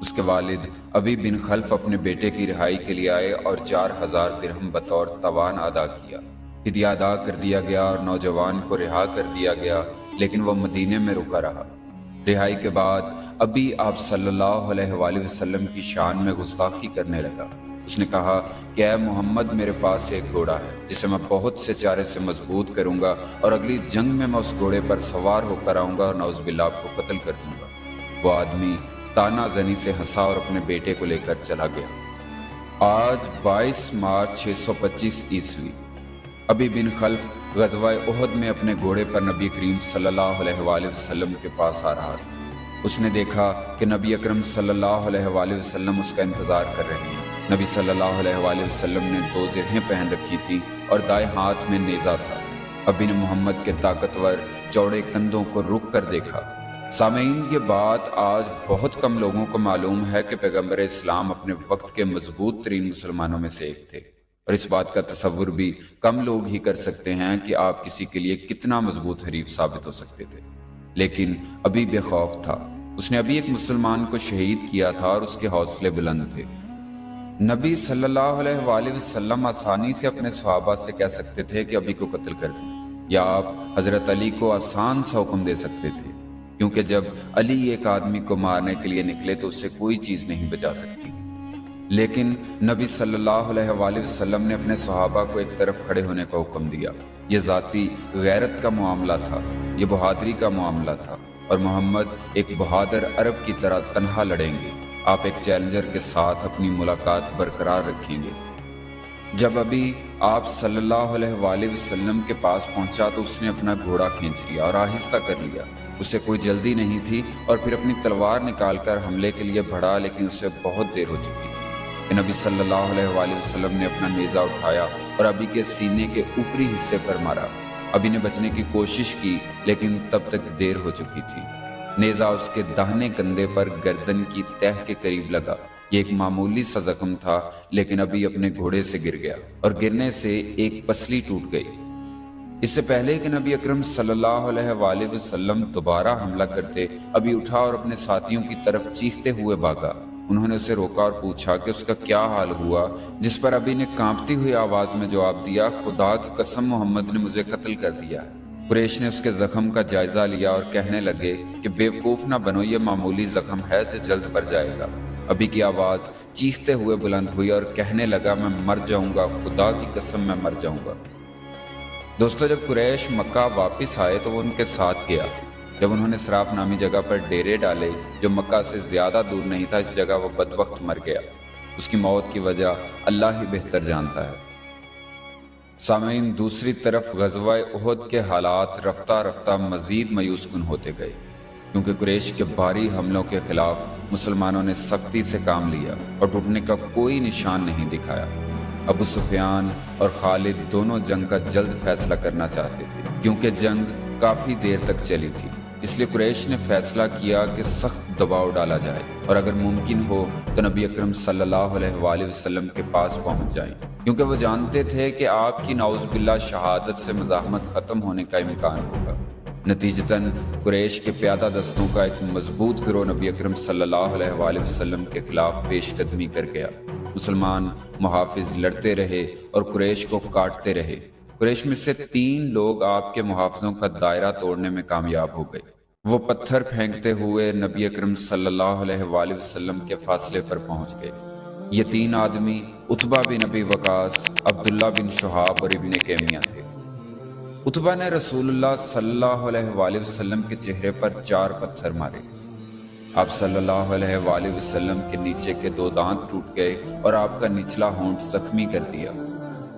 اس کے والد ابی بن خلف اپنے بیٹے کی رہائی کے لیے آئے اور 4000 درہم بطور تاوان ادا کیا۔ فدیہ ادا کر دیا گیا اور نوجوان کو رہا کر دیا گیا، لیکن وہ مدینے میں رکا رہا۔ رہائی کے بعد ابی آپ صلی اللہ علیہ وآلہ وسلم کی شان میں گستاخی کرنے لگا۔ اس نے کہا کہ اے محمد، میرے پاس ایک گھوڑا ہے جسے میں بہت سے چارے سے مضبوط کروں گا اور اگلی جنگ میں اس گھوڑے پر سوار ہو کر آؤں گا اور نعوذ باللہ آپ کو قتل کر دوں گا۔ وہ آدمی تانا زنی سے ہنسا اور اپنے بیٹے کو لے کر چلا گیا۔ آج 22 مارچ 625 عیسوی، ابی بن خلف غزوہ احد میں اپنے گھوڑے پر نبی کریم صلی اللہ علیہ وآلہ وسلم کے پاس آ رہا تھا۔ اس نے دیکھا کہ نبی اکرم صلی اللہ علیہ وآلہ وسلم اس کا انتظار کر رہے ہیں۔ نبی صلی اللہ علیہ وآلہ وسلم نے 2 زرہیں پہن رکھی تھی اور دائیں ہاتھ میں نیزہ تھا۔ ابی نے محمد کے طاقتور چوڑے کندھوں کو رک کر دیکھا۔ سامعین، یہ بات آج بہت کم لوگوں کو معلوم ہے کہ پیغمبر اسلام اپنے وقت کے مضبوط ترین مسلمانوں میں سے ایک تھے، اور اس بات کا تصور بھی کم لوگ ہی کر سکتے ہیں کہ آپ کسی کے لیے کتنا مضبوط حریف ثابت ہو سکتے تھے۔ لیکن ابی بے خوف تھا۔ اس نے ابھی ایک مسلمان کو شہید کیا تھا اور اس کے حوصلے بلند تھے۔ نبی صلی اللہ علیہ وآلہ وسلم آسانی سے اپنے صحابہ سے کہہ سکتے تھے کہ ابی کو قتل کر دیں، یا آپ حضرت علی کو آسان سا حکم دے سکتے تھے، کیونکہ جب علی ایک آدمی کو مارنے کے لیے نکلے تو اسے کوئی چیز نہیں بچا سکتی۔ لیکن نبی صلی اللہ علیہ وآلہ وسلم نے اپنے صحابہ کو ایک طرف کھڑے ہونے کا حکم دیا۔ یہ ذاتی غیرت کا معاملہ تھا، یہ بہادری کا معاملہ تھا، اور محمد ایک بہادر عرب کی طرح تنہا لڑیں گے۔ آپ ایک چیلنجر کے ساتھ اپنی ملاقات برقرار رکھیں گے۔ جب ابھی آپ صلی اللہ علیہ وآلہ وسلم کے پاس پہنچا تو اس نے اپنا گھوڑا کھینچ لیا اور آہستہ کر لیا۔ اسے کوئی جلدی نہیں تھی اور پھر اپنی تلوار نکال کر حملے کے لیے بڑھا، لیکن اسے بہت دیر ہو چکی تھی کہ نبی صلی اللہ علیہ وآلہ وسلم نے اپنا نیزہ اٹھایا اور ابی کے سینے کے اوپری حصے پر مارا۔ ابی نے بچنے کی کوشش کی، لیکن تب تک دیر ہو چکی تھی۔ نیزہ اس کے داہنے کندھے پر گردن کی تہ کے قریب لگا۔ یہ ایک معمولی سا زخم تھا، لیکن ابھی اپنے گھوڑے سے گر گیا اور گرنے سے ایک پسلی ٹوٹ گئی۔ اس سے پہلے کہ نبی اکرم صلی اللہ علیہ وآلہ وسلم دوبارہ حملہ کرتے، ابھی اٹھا اور اپنے ساتھیوں کی طرف چیختے ہوئے بھاگا۔ انہوں نے اسے روکا اور پوچھا کہ اس کا کیا حال ہوا، جس پر ابھی نے کانپتی ہوئی آواز میں جواب دیا، خدا کی قسم، محمد نے مجھے قتل کر دیا ہے۔ قریش نے اس کے زخم کا جائزہ لیا اور کہنے لگے کہ بیوقوف نہ بنو، یہ معمولی زخم ہے جو جلد بھر جائے گا۔ ابھی کی آواز چیختے ہوئے بلند ہوئی اور کہنے لگا، میں مر جاؤں گا، خدا کی قسم میں مر جاؤں گا۔ دوستو، جب قریش مکہ واپس آئے تو وہ ان کے ساتھ گیا۔ جب انہوں نے صراف نامی جگہ پر ڈیرے ڈالے جو مکہ سے زیادہ دور نہیں تھا، اس جگہ وہ بدبخت مر گیا۔ اس کی موت کی وجہ اللہ ہی بہتر جانتا ہے۔ سامعین، دوسری طرف غزوہ احد کے حالات رفتہ رفتہ مزید مایوس کن ہوتے گئے، کیونکہ قریش کے بھاری حملوں کے خلاف مسلمانوں نے سختی سے کام لیا اور ٹوٹنے کا کوئی نشان نہیں دکھایا۔ ابو سفیان اور خالد دونوں جنگ کا جلد فیصلہ کرنا چاہتے تھے، کیونکہ جنگ کافی دیر تک چلی تھی۔ اس لیے قریش نے فیصلہ کیا کہ سخت دباؤ ڈالا جائے اور اگر ممکن ہو تو نبی اکرم صلی اللہ علیہ وآلہ وسلم کے پاس پہنچ جائیں، کیونکہ وہ جانتے تھے کہ آپ کی نعوذ باللہ شہادت سے مزاحمت ختم ہونے کا امکان ہوگا۔ نتیجتاً قریش کے پیادہ دستوں کا ایک مضبوط گروہ نبی اکرم صلی اللہ علیہ وآلہ وسلم کے خلاف پیش قدمی کر گیا۔ مسلمان محافظ لڑتے رہے اور قریش کو کاٹتے رہے۔ قریش میں سے 3 لوگ آپ کے محافظوں کا دائرہ توڑنے میں کامیاب ہو گئے۔ وہ پتھر پھینکتے ہوئے نبی اکرم صلی اللہ علیہ وآلہ وسلم کے فاصلے پر پہنچ گئے۔ یہ 3 آدمی عتبہ بن ابی وقاص، عبداللہ بن شہاب اور ابن کیمیہ تھے۔ عتبہ نے رسول اللہ صلی اللہ علیہ وآلہ وسلم کے چہرے پر 4 پتھر مارے۔ آپ صلی اللہ علیہ وآلہ وسلم کے نیچے کے 2 دانت ٹوٹ گئے اور آپ کا نچلا ہونٹ زخمی کر دیا،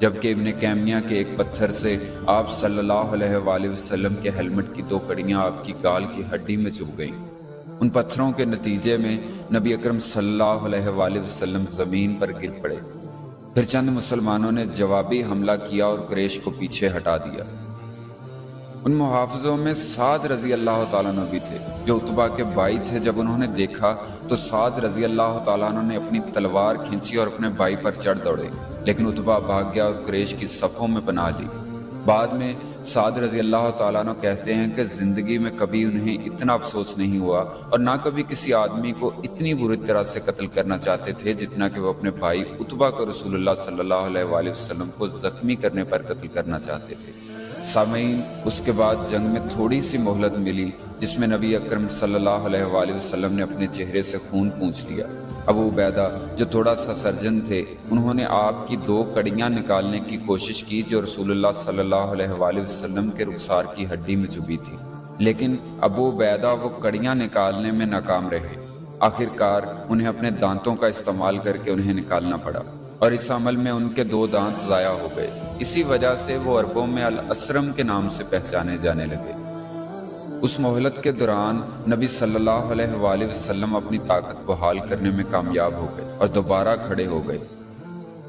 جبکہ ابن کیمیہ کے ایک پتھر سے آپ صلی اللہ علیہ وآلہ وسلم کے ہیلمٹ کی 2 کڑیاں آپ کی گال کی ہڈی میں چبھ گئیں۔ ان پتھروں کے نتیجے میں نبی اکرم صلی اللہ علیہ وآلہ وسلم زمین پر گر پڑے۔ پھر چند مسلمانوں نے جوابی حملہ کیا اور قریش کو پیچھے ہٹا دیا۔ ان محافظوں میں سعد رضی اللہ تعالیٰ عنہ بھی تھے، جو عتبہ کے بھائی تھے۔ جب انہوں نے دیکھا تو سعد رضی اللہ تعالیٰ عنہ نے اپنی تلوار کھینچی اور اپنے بھائی پر چڑھ دوڑے، لیکن عتبہ بھاگ گیا اور قریش کی صفوں میں پناہ لی۔ بعد میں سعد رضی اللہ تعالیٰ عنہ کہتے ہیں کہ زندگی میں کبھی انہیں اتنا افسوس نہیں ہوا اور نہ کبھی کسی آدمی کو اتنی بری طرح سے قتل کرنا چاہتے تھے جتنا کہ وہ اپنے بھائی عتبہ کو رسول اللہ صلی اللہ علیہ وآلہ وسلم کو زخمی کرنے پر قتل کرنا چاہتے تھے۔ سامعین، اس کے بعد جنگ میں تھوڑی سی مہلت ملی، جس میں نبی اکرم صلی اللہ علیہ وآلہ وسلم نے اپنے چہرے سے خون پونچھ لیا۔ ابو عبیدہ جو تھوڑا سا سرجن تھے، انہوں نے آپ کی 2 کڑیاں نکالنے کی کوشش کی جو رسول اللہ صلی اللہ علیہ وآلہ وسلم کے رخسار کی ہڈی میں چبھی تھی، لیکن ابو عبیدہ وہ کڑیاں نکالنے میں ناکام رہے۔ آخر کار انہیں اپنے دانتوں کا استعمال کر کے انہیں نکالنا پڑا، اور اس عمل میں ان کے 2 دانت ضائع ہو گئے۔ اسی وجہ سے وہ عربوں میں الاسرم کے نام سے پہچانے جانے لگے۔ اس مہلت کے دوران نبی صلی اللہ علیہ وآلہ وسلم اپنی طاقت بحال کرنے میں کامیاب ہو گئے اور دوبارہ کھڑے ہو گئے۔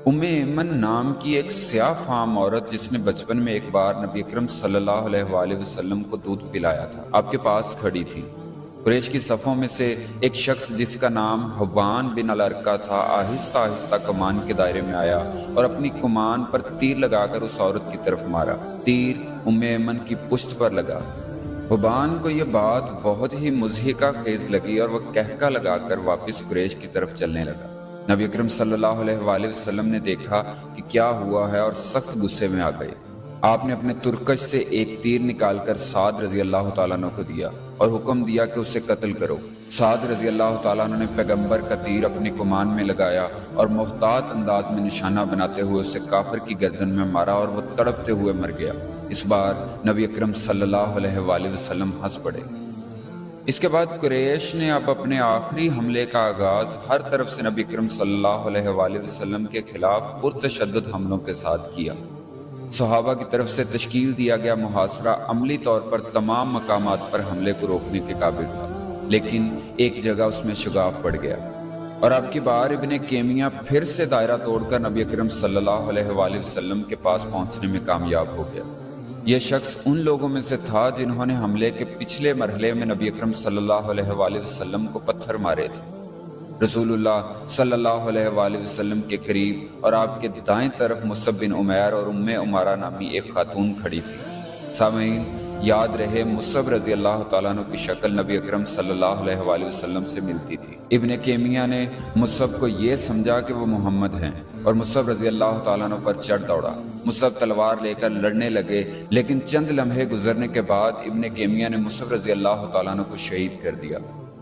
ایمن نام کی ایک سیاہ فام عورت جس نے بچپن میں ایک بار نبی اکرم صلی اللہ علیہ وآلہ وسلم کو دودھ پلایا تھا، آپ کے پاس کھڑی تھی۔ قریش کی صفوں میں سے ایک شخص جس کا نام حبان بن الارقہ تھا آہستہ آہستہ کمان کے دائرے میں آیا اور اپنی کمان پر تیر لگا کر اس عورت کی طرف مارا۔ تیر ایمن کی پشت پر لگا۔ حبان کو یہ بات بہت ہی مضحکہ خیز لگی اور وہ کہکا لگا کر واپس قریش کی طرف چلنے لگا۔ نبی اکرم صلی اللہ علیہ وآلہ وسلم نے دیکھا کہ کیا ہوا ہے اور سخت غصے میں آ گئے۔ آپ نے اپنے ترکش سے ایک تیر نکال کر سعد رضی اللہ تعالیٰ عنہ کو دیا اور حکم دیا کہ اسے قتل کرو۔ سعد رضی اللہ تعالیٰ عنہ نے پیغمبر کا تیر اپنی کمان میں لگایا اور محتاط انداز میں نشانہ بناتے ہوئے اسے کافر کی گردن میں مارا اور وہ تڑپتے ہوئے مر گیا۔ اس بار نبی اکرم صلی اللہ علیہ وآلہ وسلم ہنس پڑے۔ اس کے بعد قریش نے اب اپنے آخری حملے کا آغاز ہر طرف سے نبی اکرم صلی اللہ علیہ وآلہ وسلم کے خلاف پرتشدد حملوں کے ساتھ کیا۔ صحابہ کی طرف سے تشکیل دیا گیا محاصرہ عملی طور پر تمام مقامات پر حملے کو روکنے کے قابل تھا، لیکن ایک جگہ اس میں شگاف پڑ گیا اور اب کی بار ابن کیمیہ پھر سے دائرہ توڑ کر نبی اکرم صلی اللہ علیہ وآلہ وسلم کے پاس پہنچنے میں کامیاب ہو گیا۔ یہ شخص ان لوگوں میں سے تھا جنہوں نے حملے کے پچھلے مرحلے میں نبی اکرم صلی اللہ علیہ وآلہ وسلم کو پتھر مارے تھے۔ رسول اللہ صلی اللہ علیہ وآلہ وسلم کے قریب اور آپ کے دائیں طرف مصعب بن عمیر اور عمارہ نامی ایک خاتون کھڑی تھی۔ سامعین، یاد رہے مصعب رضی اللہ تعالیٰ عنہ کی شکل نبی اکرم صلی اللہ علیہ وآلہ وسلم سے ملتی تھی۔ ابن کیمیہ نے مصعب کو یہ سمجھا کہ وہ محمد ہیں اور مصعب رضی اللہ تعالیٰ عنہ پر چڑھ دوڑا۔ مصعب تلوار لے کر لڑنے لگے، لیکن چند لمحے گزرنے کے بعد ابن کیمیہ نے مصعب رضی اللہ تعالیٰ عنہ کو شہید کر دیا۔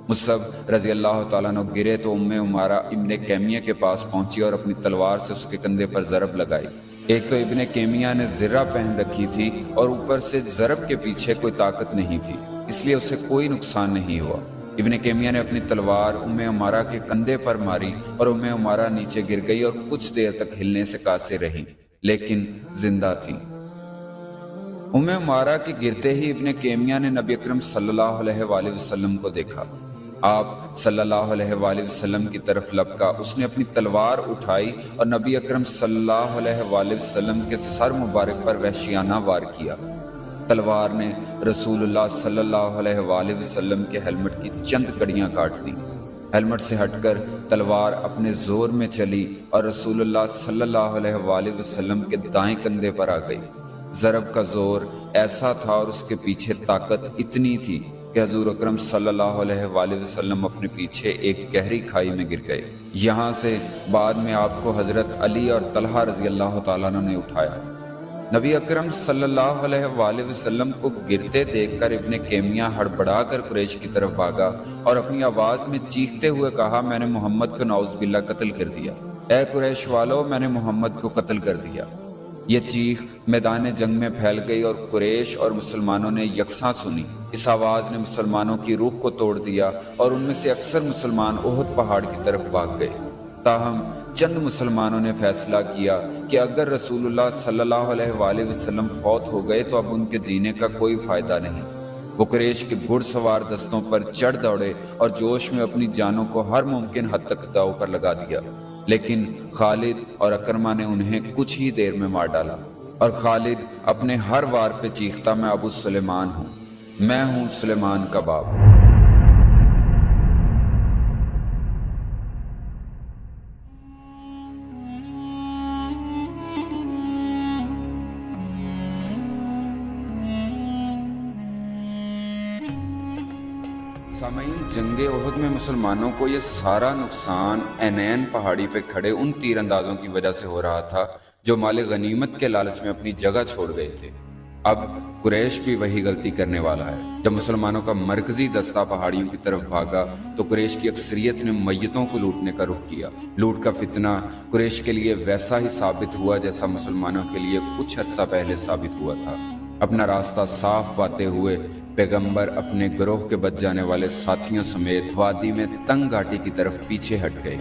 مصعب رضی اللہ تعالیٰ عنہ گرے تو عمارہ ابن کیمیہ کے پاس پہنچی اور اپنی تلوار سے اس کے کندھے پر ضرب لگائی۔ ایک تو ابن کیمیہ نے زرہ پہن رکھی تھی اور اوپر سے ضرب کے پیچھے کوئی طاقت نہیں تھی، اس لیے اسے کوئی نقصان نہیں ہوا۔ ابن کیمیہ نے اپنی تلوار عمارہ کے کندھے پر ماری اور عمارہ نیچے گر گئی اور کچھ دیر تک ہلنے سے قاصر رہی، لیکن زندہ تھی۔ عمارہ کے گرتے ہی ابن کیمیہ نے نبی اکرم صلی اللہ علیہ وآلہ وسلم کو دیکھا۔ آپ صلی اللہ علیہ وآلہ وسلم کی طرف لپکا، اس نے اپنی تلوار اٹھائی اور نبی اکرم صلی اللہ علیہ وآلہ وسلم کے سر مبارک پر وحشیانہ وار کیا۔ تلوار نے رسول اللہ صلی اللہ علیہ وآلہ وسلم کے ہیلمٹ کی چند کڑیاں کاٹ دیں۔ ہیلمٹ سے ہٹ کر تلوار اپنے زور میں چلی اور رسول اللہ صلی اللہ علیہ وآلہ وسلم کے دائیں کندھے پر آ گئی۔ ضرب کا زور ایسا تھا اور اس کے پیچھے طاقت اتنی تھی کہ حضور اکرم صلی اللہ علیہ وآلہ وسلم اپنے پیچھے ایک گہری کھائی میں گر گئے۔ یہاں سے بعد میں آپ کو حضرت علی اور طلحہ رضی اللہ تعالیٰ عنہ نے اٹھایا۔ نبی اکرم صلی اللہ علیہ وآلہ وسلم کو گرتے دیکھ کر ابن کیمیہ ہڑبڑا کر قریش کی طرف بھاگا اور اپنی آواز میں چیختے ہوئے کہا، میں نے محمد کو نعوذ باللہ قتل کر دیا۔ اے قریش والو، میں نے محمد کو قتل کر دیا۔ یہ چیخ میدان جنگ میں پھیل گئی اور قریش اور مسلمانوں نے یکساں سنی۔ اس آواز نے مسلمانوں کی روح کو توڑ دیا اور ان میں سے اکثر مسلمان احد پہاڑ کی طرف بھاگ گئے۔ تاہم چند مسلمانوں نے فیصلہ کیا کہ اگر رسول اللہ صلی اللہ علیہ وآلہ وسلم فوت ہو گئے تو اب ان کے جینے کا کوئی فائدہ نہیں۔ وہ قریش کے گھڑ سوار دستوں پر چڑھ دوڑے اور جوش میں اپنی جانوں کو ہر ممکن حد تک داؤ پر لگا دیا، لیکن خالد اور اکرمہ نے انہیں کچھ ہی دیر میں مار ڈالا۔ اور خالد اپنے ہر وار پہ چیختا، میں ابو سلیمان ہوں، میں ہوں سلیمان کا باپ۔ سامعین، جنگ احد میں مسلمانوں کو یہ سارا نقصان عینین پہاڑی پہ کھڑے ان تیر اندازوں کی وجہ سے ہو رہا تھا جو مال غنیمت کے لالچ میں اپنی جگہ چھوڑ گئے تھے۔ اب قریش بھی وہی غلطی کرنے والا ہے۔ جب مسلمانوں کا مرکزی دستہ پہاڑیوں کی طرف بھاگا تو قریش کی اکثریت نے میتوں کو لوٹنے کا رخ کیا۔ لوٹ کا فتنہ قریش کے لیے ویسا ہی ثابت ہوا جیسا مسلمانوں کے لیے کچھ عرصہ پہلے ثابت ہوا تھا۔ اپنا راستہ صاف پاتے ہوئے پیغمبر اپنے گروہ کے بچ جانے والے ساتھیوں سمیت وادی میں تنگ گھاٹی کی طرف پیچھے ہٹ گئے۔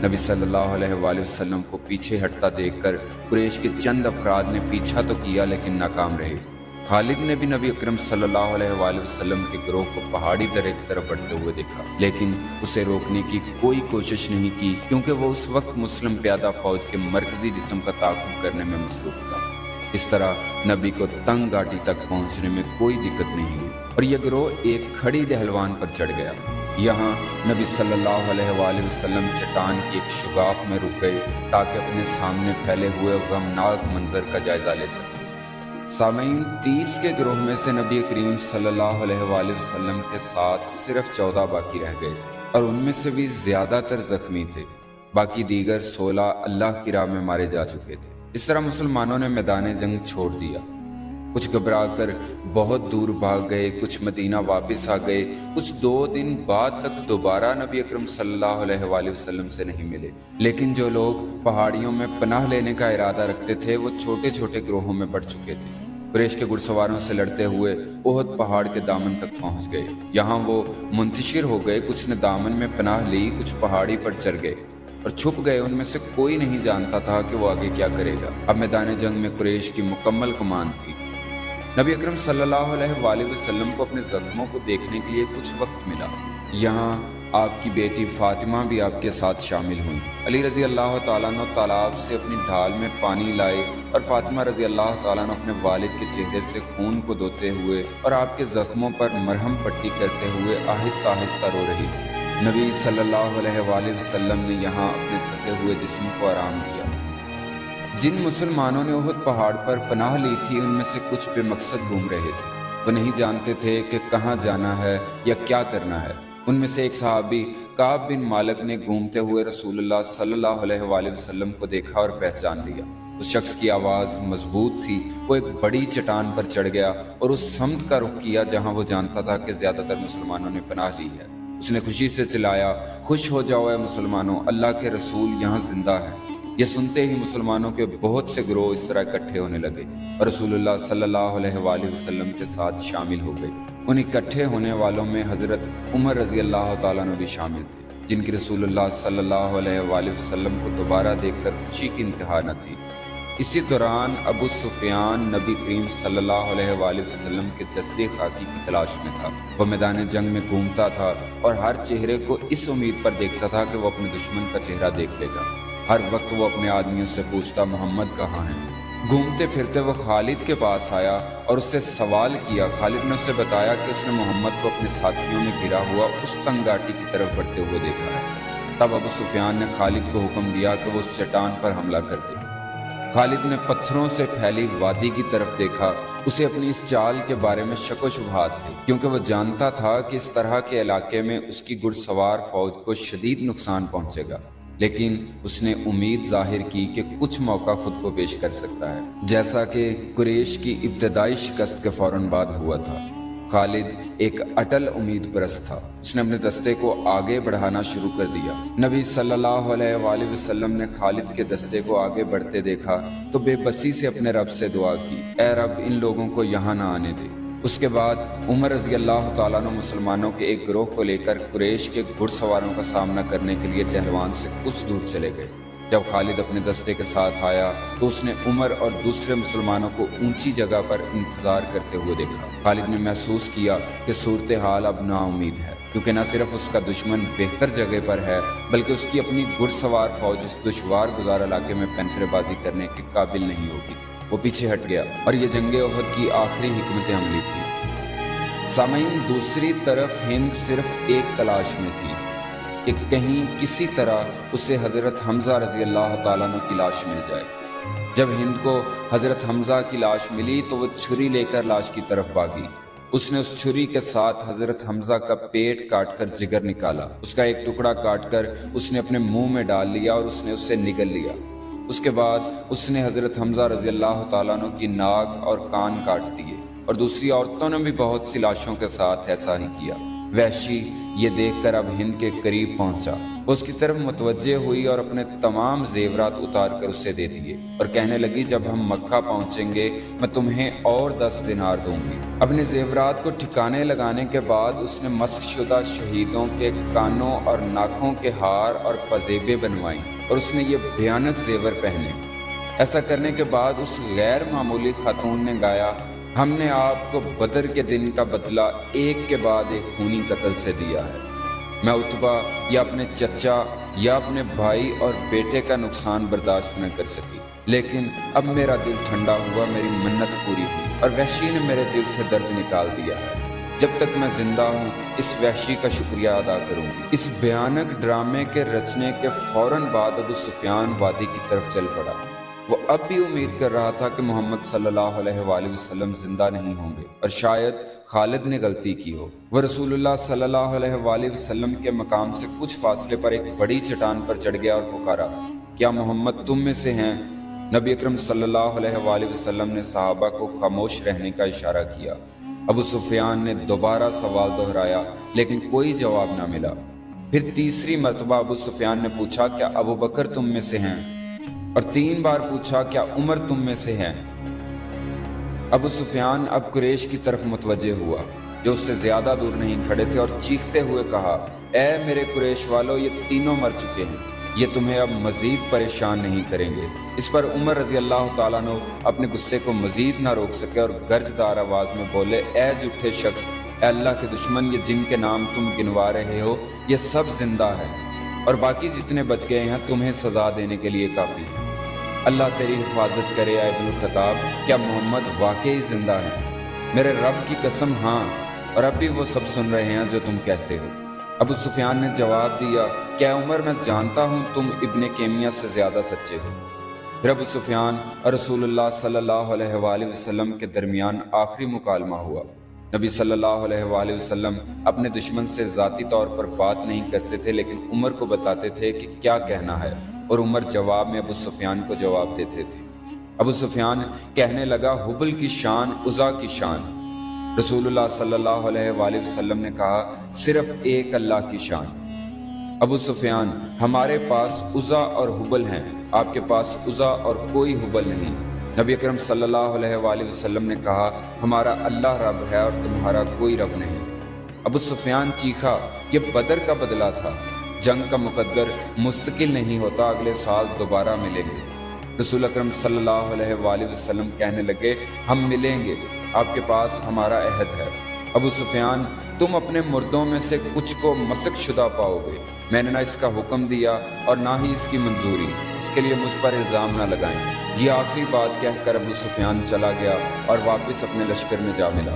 نبی صلی اللہ علیہ وآلہ وسلم کو پیچھے ہٹتا دیکھ کر قریش کے چند افراد نے پیچھا تو کیا لیکن ناکام رہے۔ خالد نے بھی نبی اکرم صلی اللہ علیہ وآلہ وسلم کے گروہ کو پہاڑی درے کی طرف بڑھتے ہوئے دیکھا، لیکن اسے روکنے کی کوئی کوشش نہیں کی کیونکہ وہ اس وقت مسلم پیادہ فوج کے مرکزی جسم کا تعاقب کرنے میں مصروف تھا۔ اس طرح نبی کو تنگ گھاٹی تک پہنچنے میں کوئی دقت نہیں ہوئی اور یہ گروہ ایک کھڑی ڈھلوان پر چڑھ گیا۔ یہاں نبی صلی اللہ علیہ وآلہ وسلم چٹان کی ایک شگاف میں رک گئے تاکہ اپنے سامنے پھیلے ہوئے غمناک منظر کا جائزہ لے سکیں۔ سامعین، 30 کے گروہ میں سے نبی کریم صلی اللہ علیہ وآلہ وسلم کے ساتھ صرف 14 باقی رہ گئے تھے اور ان میں سے بھی زیادہ تر زخمی تھے، باقی دیگر 16 اللہ کی راہ میں مارے جا چکے تھے۔ اس طرح مسلمانوں نے میدان جنگ چھوڑ دیا، کچھ گھبرا کر بہت دور بھاگ گئے، کچھ مدینہ واپس آ گئے، کچھ 2 دن بعد تک دوبارہ نبی اکرم صلی اللہ علیہ وآلہ وسلم سے نہیں ملے۔ لیکن جو لوگ پہاڑیوں میں پناہ لینے کا ارادہ رکھتے تھے وہ چھوٹے چھوٹے گروہوں میں بٹ چکے تھے۔ قریش کے گھڑسواروں سے لڑتے ہوئے احد پہاڑ کے دامن تک پہنچ گئے، یہاں وہ منتشر ہو گئے، کچھ نے دامن میں پناہ لی، کچھ پہاڑی پر چڑھ گئے اور چھپ گئے۔ ان میں سے کوئی نہیں جانتا تھا کہ وہ آگے کیا کرے گا۔ اب میدان جنگ میں قریش کی مکمل کمان تھی۔ نبی اکرم صلی اللہ علیہ وآلہ وسلم کو اپنے زخموں کو دیکھنے کے لیے کچھ وقت ملا۔ یہاں آپ کی بیٹی فاطمہ بھی آپ کے ساتھ شامل ہوئیں۔ علی رضی اللہ تعالیٰ عنہ تالاب سے اپنی ڈھال میں پانی لائے اور فاطمہ رضی اللہ تعالیٰ عنہ اپنے والد کے چہرے سے خون کو دھوتے ہوئے اور آپ کے زخموں پر مرہم پٹی کرتے ہوئے آہستہ آہستہ رو رہی تھی۔ نبی صلی اللہ علیہ وآلہ وسلم نے یہاں اپنے تھکے ہوئے جسم کو آرام دیا۔ جن مسلمانوں نے احد پہاڑ پر پناہ لی تھی ان میں سے کچھ بے مقصد گھوم رہے تھے، وہ نہیں جانتے تھے کہ کہاں جانا ہے یا کیا کرنا ہے۔ ان میں سے ایک صحابی کعب بن مالک نے گھومتے ہوئے رسول اللہ صلی اللہ علیہ وآلہ وسلم کو دیکھا اور پہچان لیا۔ اس شخص کی آواز مضبوط تھی، وہ ایک بڑی چٹان پر چڑھ گیا اور اس سمت کا رخ کیا جہاں وہ جانتا تھا کہ زیادہ تر مسلمانوں نے پناہ لی ہے۔ اس نے خوشی سے چلایا، خوش ہو جاؤ اے مسلمانوں، اللہ کے رسول یہاں زندہ ہیں۔ یہ سنتے ہی مسلمانوں کے بہت سے گروہ اس طرح اکٹھے ہونے لگے اور رسول اللہ صلی اللہ علیہ وآلہ وسلم کے ساتھ شامل ہو گئے۔ ان اکٹھے ہونے والوں میں حضرت عمر رضی اللہ تعالیٰ عنہ بھی شامل تھے، جن کی رسول اللہ صلی اللہ علیہ وآلہ وسلم کو دوبارہ دیکھ کر خوشی کی انتہا نہ تھی۔ اسی دوران ابو سفیان نبی کریم صلی اللہ علیہ وآلہ وسلم کے جسد خاکی کی تلاش میں تھا۔ وہ میدان جنگ میں گھومتا تھا اور ہر چہرے کو اس امید پر دیکھتا تھا کہ وہ اپنے دشمن کا چہرہ دیکھ لے گا۔ ہر وقت وہ اپنے آدمیوں سے پوچھتا، محمد کہاں ہیں؟ گھومتے پھرتے وہ خالد کے پاس آیا اور اس سے سوال کیا۔ خالد نے اسے بتایا کہ اس نے محمد کو اپنے ساتھیوں میں گرا ہوا اس تنگ گھاٹی کی طرف بڑھتے ہوئے دیکھا ہے۔ تب ابو سفیان نے خالد کو حکم دیا کہ وہ اس چٹان پر حملہ کر دے۔ خالد نے پتھروں سے پھیلی وادی کی طرف دیکھا، اسے اپنی اس چال کے بارے میں شک و شبہات تھے کیونکہ وہ جانتا تھا کہ اس طرح کے علاقے میں اس کی گھڑ سوار فوج کو شدید نقصان پہنچے گا، لیکن اس نے امید ظاہر کی کہ کچھ موقع خود کو پیش کر سکتا ہے، جیسا کہ قریش کی ابتدائی شکست کے فوراً بعد ہوا تھا۔ خالد ایک اٹل امید پرست تھا، اس نے اپنے دستے کو آگے بڑھانا شروع کر دیا۔ نبی صلی اللہ علیہ وآلہ وسلم نے خالد کے دستے کو آگے بڑھتے دیکھا تو بے بسی سے اپنے رب سے دعا کی، اے رب ان لوگوں کو یہاں نہ آنے دے۔ اس کے بعد عمر رضی اللہ تعالیٰ عنہ مسلمانوں کے ایک گروہ کو لے کر قریش کے گھڑ سواروں کا سامنا کرنے کے لیے ڈہلوان سے کچھ دور چلے گئے۔ جب خالد اپنے دستے کے ساتھ آیا تو اس نے عمر اور دوسرے مسلمانوں کو اونچی جگہ پر انتظار کرتے ہوئے دیکھا۔ خالد نے محسوس کیا کہ صورتحال اب نا امید ہے، کیونکہ نہ صرف اس کا دشمن بہتر جگہ پر ہے بلکہ اس کی اپنی گھڑ سوار فوج اس دشوار گزار علاقے میں پینترے بازی کرنے کے قابل نہیں ہوگی۔ وہ پیچھے ہٹ گیا اور یہ جنگ احد کی آخری حکمت عملی تھی۔ سامعین، دوسری طرف ہند صرف ایک تلاش میں تھی کہ کہیں کسی طرح اسے حضرت حمزہ رضی اللہ تعالیٰ عنہ کی لاش مل جائے۔ جب ہند کو حضرت حمزہ کی لاش ملی تو وہ چھری لے کر لاش کی طرف بھاگی۔ اس نے اس چھری کے ساتھ حضرت حمزہ کا پیٹ کاٹ کر جگر نکالا، اس کا ایک ٹکڑا کاٹ کر اس نے اپنے منہ میں ڈال لیا اور اس نے اسے نگل لیا۔ اس کے بعد اس نے حضرت حمزہ رضی اللہ تعالیٰ عنہ کی ناک اور کان کاٹ دیے، اور دوسری عورتوں نے بھی بہت سی لاشوں کے ساتھ ایسا ہی کیا۔ وحشی یہ دیکھ کر اب ہند کے قریب پہنچا، وہ اس کی طرف متوجہ ہوئی اور اپنے تمام زیورات اتار کر اسے دے دیے اور کہنے لگی، جب ہم مکہ پہنچیں گے میں تمہیں اور 10 دینار دوں گی۔ اپنے زیورات کو ٹھکانے لگانے کے بعد اس نے مسخ شدہ شہیدوں کے کانوں اور ناکوں کے ہار اور پزیبیں بنوائیں اور اس نے یہ بھیانک زیور پہنے۔ ایسا کرنے کے بعد اس غیر معمولی خاتون نے گایا، ہم نے آپ کو بدر کے دن کا بدلہ ایک کے بعد ایک خونی قتل سے دیا ہے۔ میں عتبہ یا اپنے چچا یا اپنے بھائی اور بیٹے کا نقصان برداشت نہ کر سکی، لیکن اب میرا دل ٹھنڈا ہوا، میری منت پوری ہوئی اور وحشی نے میرے دل سے درد نکال دیا ہے۔ جب تک میں زندہ ہوں اس وحشی کا شکریہ ادا کروں گی۔ اس بھیانک ڈرامے کے رچنے کے فوراً بعد ابو سفیان وادی کی طرف چل پڑا۔ وہ اب بھی امید کر رہا تھا کہ محمد صلی اللہ علیہ وآلہ وسلم زندہ نہیں ہوں گے اور شاید خالد نے غلطی کی ہو۔ وہ رسول اللہ صلی اللہ علیہ وآلہ وسلم کے مقام سے کچھ فاصلے پر ایک بڑی چٹان پر چڑھ گیا اور پکارا، کیا محمد تم میں سے ہیں؟ نبی اکرم صلی اللہ علیہ وآلہ وسلم نے صحابہ کو خاموش رہنے کا اشارہ کیا۔ ابو سفیان نے دوبارہ سوال دہرایا لیکن کوئی جواب نہ ملا۔ پھر تیسری مرتبہ ابو سفیان نے پوچھا، کیا ابو بکر تم میں سے ہیں؟ اور 3 بار پوچھا، کیا عمر تم میں سے ہیں؟ ابو سفیان اب قریش کی طرف متوجہ ہوا جو اس سے زیادہ دور نہیں کھڑے تھے، اور چیختے ہوئے کہا، اے میرے قریش والو، یہ تینوں مر چکے ہیں، یہ تمہیں اب مزید پریشان نہیں کریں گے۔ اس پر عمر رضی اللہ تعالیٰ عنہ اپنے غصے کو مزید نہ روک سکے اور گرجدار آواز میں بولے، اے جھوٹے شخص، اے اللہ کے دشمن، یہ جن کے نام تم گنوا رہے ہو یہ سب زندہ ہے اور باقی جتنے بچ گئے ہیں تمہیں سزا دینے کے لیے کافی ہے۔ اللہ تیری حفاظت کرے اے ابن الخطاب، کیا محمد واقعی زندہ ہے؟ میرے رب کی قسم ہاں، اور اب بھی وہ سب سن رہے ہیں جو تم کہتے ہو۔ ابو سفیان نے جواب دیا، کیا عمر، میں جانتا ہوں تم ابن کیمیہ سے زیادہ سچے ہو۔ پھر ابو سفیان اور رسول اللہ صلی اللہ علیہ وآلہ وسلم کے درمیان آخری مکالمہ ہوا۔ نبی صلی اللہ علیہ وآلہ وسلم اپنے دشمن سے ذاتی طور پر بات نہیں کرتے تھے، لیکن عمر کو بتاتے تھے کہ کیا کہنا ہے، اور عمر جواب میں ابو سفیان کو جواب دیتے تھے۔ ابو سفیان کہنے لگا، حبل کی شان، عزا کی شان۔ رسول اللہ صلی اللہ علیہ وآلہ وسلم نے کہا، صرف ایک اللہ کی شان۔ ابو سفیان، ہمارے پاس عزا اور حبل ہیں، آپ کے پاس عزا اور کوئی حبل نہیں۔ نبی اکرم صلی اللہ علیہ وآلہ وسلم نے کہا، ہمارا اللہ رب ہے اور تمہارا کوئی رب نہیں۔ ابو سفیان چیخا، یہ بدر کا بدلہ تھا، جنگ کا مقدر مستقل نہیں ہوتا، اگلے سال دوبارہ ملیں گے۔ رسول اکرم صلی اللہ علیہ وآلہ وسلم کہنے لگے، ہم ملیں گے، آپ کے پاس ہمارا عہد ہے۔ ابو سفیان، تم اپنے مردوں میں سے کچھ کو مسخ شدہ پاؤ گے، میں نے نہ اس کا حکم دیا اور نہ ہی اس کی منظوری، اس کے لیے مجھ پر الزام نہ لگائیں۔ یہ آخری بات کہہ کر ابو سفیان چلا گیا اور واپس اپنے لشکر میں جا ملا۔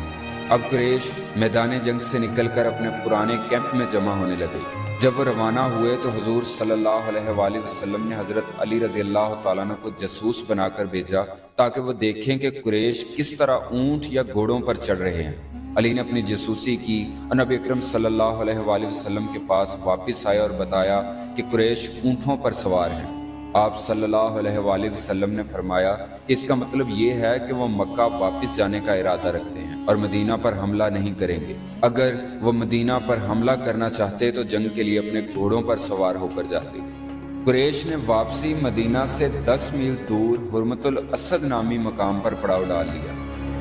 اب قریش میدان جنگ سے نکل کر اپنے پرانے کیمپ میں جمع ہونے لگے۔ جب وہ روانہ ہوئے تو حضور صلی اللہ علیہ وآلہ وسلم نے حضرت علی رضی اللہ تعالیٰ عنہ کو جاسوس بنا کر بھیجا تاکہ وہ دیکھیں کہ قریش کس طرح اونٹ یا گھوڑوں پر چڑھ رہے ہیں۔ علی نے اپنی جاسوسی کی اور نبی اکرم صلی اللہ علیہ وآلہ وسلم کے پاس واپس آئے اور بتایا کہ قریش اونٹوں پر سوار ہیں۔ آپ صلی اللہ علیہ وآلہ وسلم نے فرمایا کہ اس کا مطلب یہ ہے کہ وہ مکہ واپس جانے کا ارادہ رکھتے ہیں اور مدینہ پر حملہ نہیں کریں گے۔ اگر وہ مدینہ پر حملہ کرنا چاہتے تو جنگ کے لیے اپنے گھوڑوں پر سوار ہو کر جاتے۔ قریش نے واپسی مدینہ سے 10 میل دور حرمت الاسد نامی مقام پر پڑاؤ ڈال لیا۔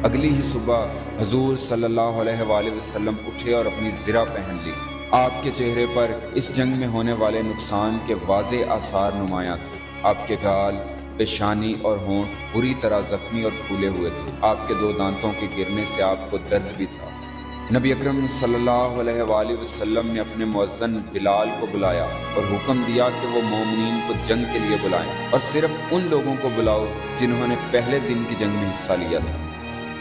اگلی ہی صبح حضور صلی اللہ علیہ وآلہ وسلم اٹھے اور اپنی زرہ پہن لی۔ آپ کے چہرے پر اس جنگ میں ہونے والے نقصان کے واضح آثار نمایاں تھے۔ آپ کے گال، پیشانی اور ہونٹ بری طرح زخمی اور پھولے ہوئے تھے۔ آپ کے 2 دانتوں کے گرنے سے آپ کو درد بھی تھا۔ نبی اکرم صلی اللہ علیہ وآلہ وسلم نے اپنے مؤذن بلال کو بلایا اور حکم دیا کہ وہ مومنین کو جنگ کے لیے بلائیں اور صرف ان لوگوں کو بلاؤ جنہوں نے پہلے دن کی جنگ میں حصہ لیا تھا۔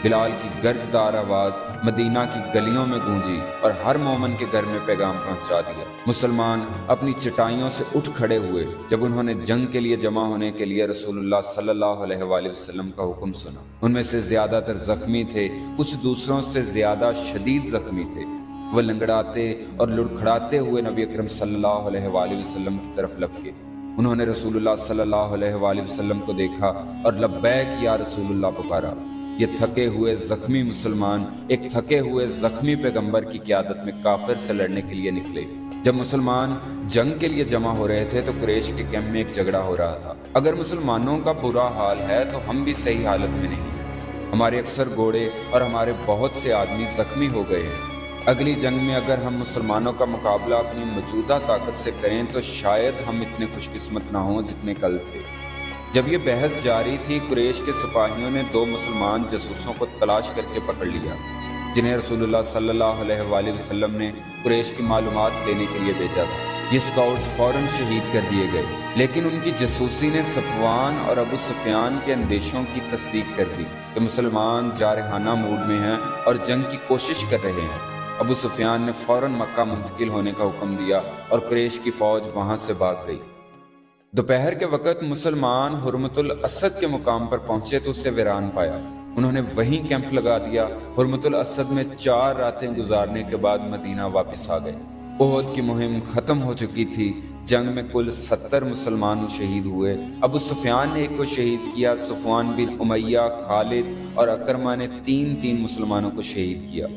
بلال کی گرجدار آواز مدینہ کی گلیوں میں گونجی اور ہر مومن کے گھر میں پیغام پہنچا دیا۔ مسلمان اپنی چٹائیوں سے اٹھ کھڑے ہوئے جب انہوں نے جنگ کے لیے جمع ہونے کے لیے رسول اللہ صلی اللہ علیہ وآلہ وسلم کا حکم سنا۔ ان میں سے زیادہ تر زخمی تھے، کچھ دوسروں سے زیادہ شدید زخمی تھے۔ وہ لنگڑاتے اور لڑکھڑاتے ہوئے نبی اکرم صلی اللہ علیہ وآلہ وسلم کی طرف لپکے۔ انہوں نے رسول اللہ صلی اللہ علیہ وآلہ وسلم کو دیکھا اور لبیک یا رسول اللہ پکارا۔ یہ تھکے ہوئے زخمی مسلمان ایک تھکے ہوئے زخمی پیغمبر کی قیادت میں کافر سے لڑنے کے لیے نکلے۔ جب مسلمان جنگ کے لیے جمع ہو رہے تھے تو قریش کے کیمپ میں ایک جھگڑا ہو رہا تھا۔ اگر مسلمانوں کا برا حال ہے تو ہم بھی صحیح حالت میں نہیں ہیں۔ ہمارے اکثر گھوڑے اور ہمارے بہت سے آدمی زخمی ہو گئے ہیں۔ اگلی جنگ میں اگر ہم مسلمانوں کا مقابلہ اپنی موجودہ طاقت سے کریں تو شاید ہم اتنے خوش قسمت نہ ہوں جتنے کل تھے۔ جب یہ بحث جاری تھی، قریش کے سپاہیوں نے 2 مسلمان جاسوسوں کو تلاش کر کے پکڑ لیا، جنہیں رسول اللہ صلی اللہ علیہ وآلہ وسلم نے قریش کی معلومات لینے کے لیے بھیجا تھا۔ یہ اسکاؤٹس فوراً شہید کر دیے گئے، لیکن ان کی جاسوسی نے صفوان اور ابو سفیان کے اندیشوں کی تصدیق کر دی کہ مسلمان جارحانہ موڈ میں ہیں اور جنگ کی کوشش کر رہے ہیں۔ ابو سفیان نے فوراً مکہ منتقل ہونے کا حکم دیا اور قریش کی فوج وہاں سے بھاگ گئی۔ دوپہر کے وقت مسلمان حرمت الاسد کے مقام پر پہنچے تو اسے ویران پایا۔ انہوں نے وہیں کیمپ لگا دیا۔ حرمت الاسد میں 4 راتیں گزارنے کے بعد مدینہ واپس آ گئے۔ احد کی مہم ختم ہو چکی تھی۔ جنگ میں کل 70 مسلمان شہید ہوئے۔ ابو سفیان نے 1 کو شہید کیا، صفوان بن امیہ، خالد اور اکرمہ نے 3 مسلمانوں کو شہید کیا۔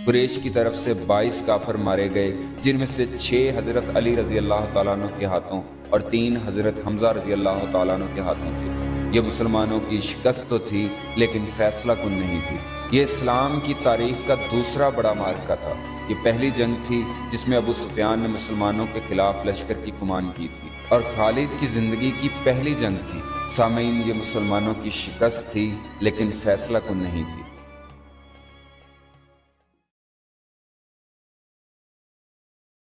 قریش کی طرف سے 22 کافر مارے گئے، جن میں سے 6 حضرت علی رضی اللہ تعالیٰ عنہ کے ہاتھوں اور 3 حضرت حمزہ رضی اللہ تعالیٰ عنہ کے ہاتھوں تھے۔ یہ مسلمانوں کی شکست تو تھی لیکن فیصلہ کن نہیں تھی۔ یہ اسلام کی تاریخ کا دوسرا بڑا معرکہ تھا۔ یہ پہلی جنگ تھی جس میں ابو سفیان نے مسلمانوں کے خلاف لشکر کی کمان کی تھی، اور خالد کی زندگی کی پہلی جنگ تھی۔ سامعین، یہ مسلمانوں کی شکست تھی لیکن فیصلہ کن نہیں تھی۔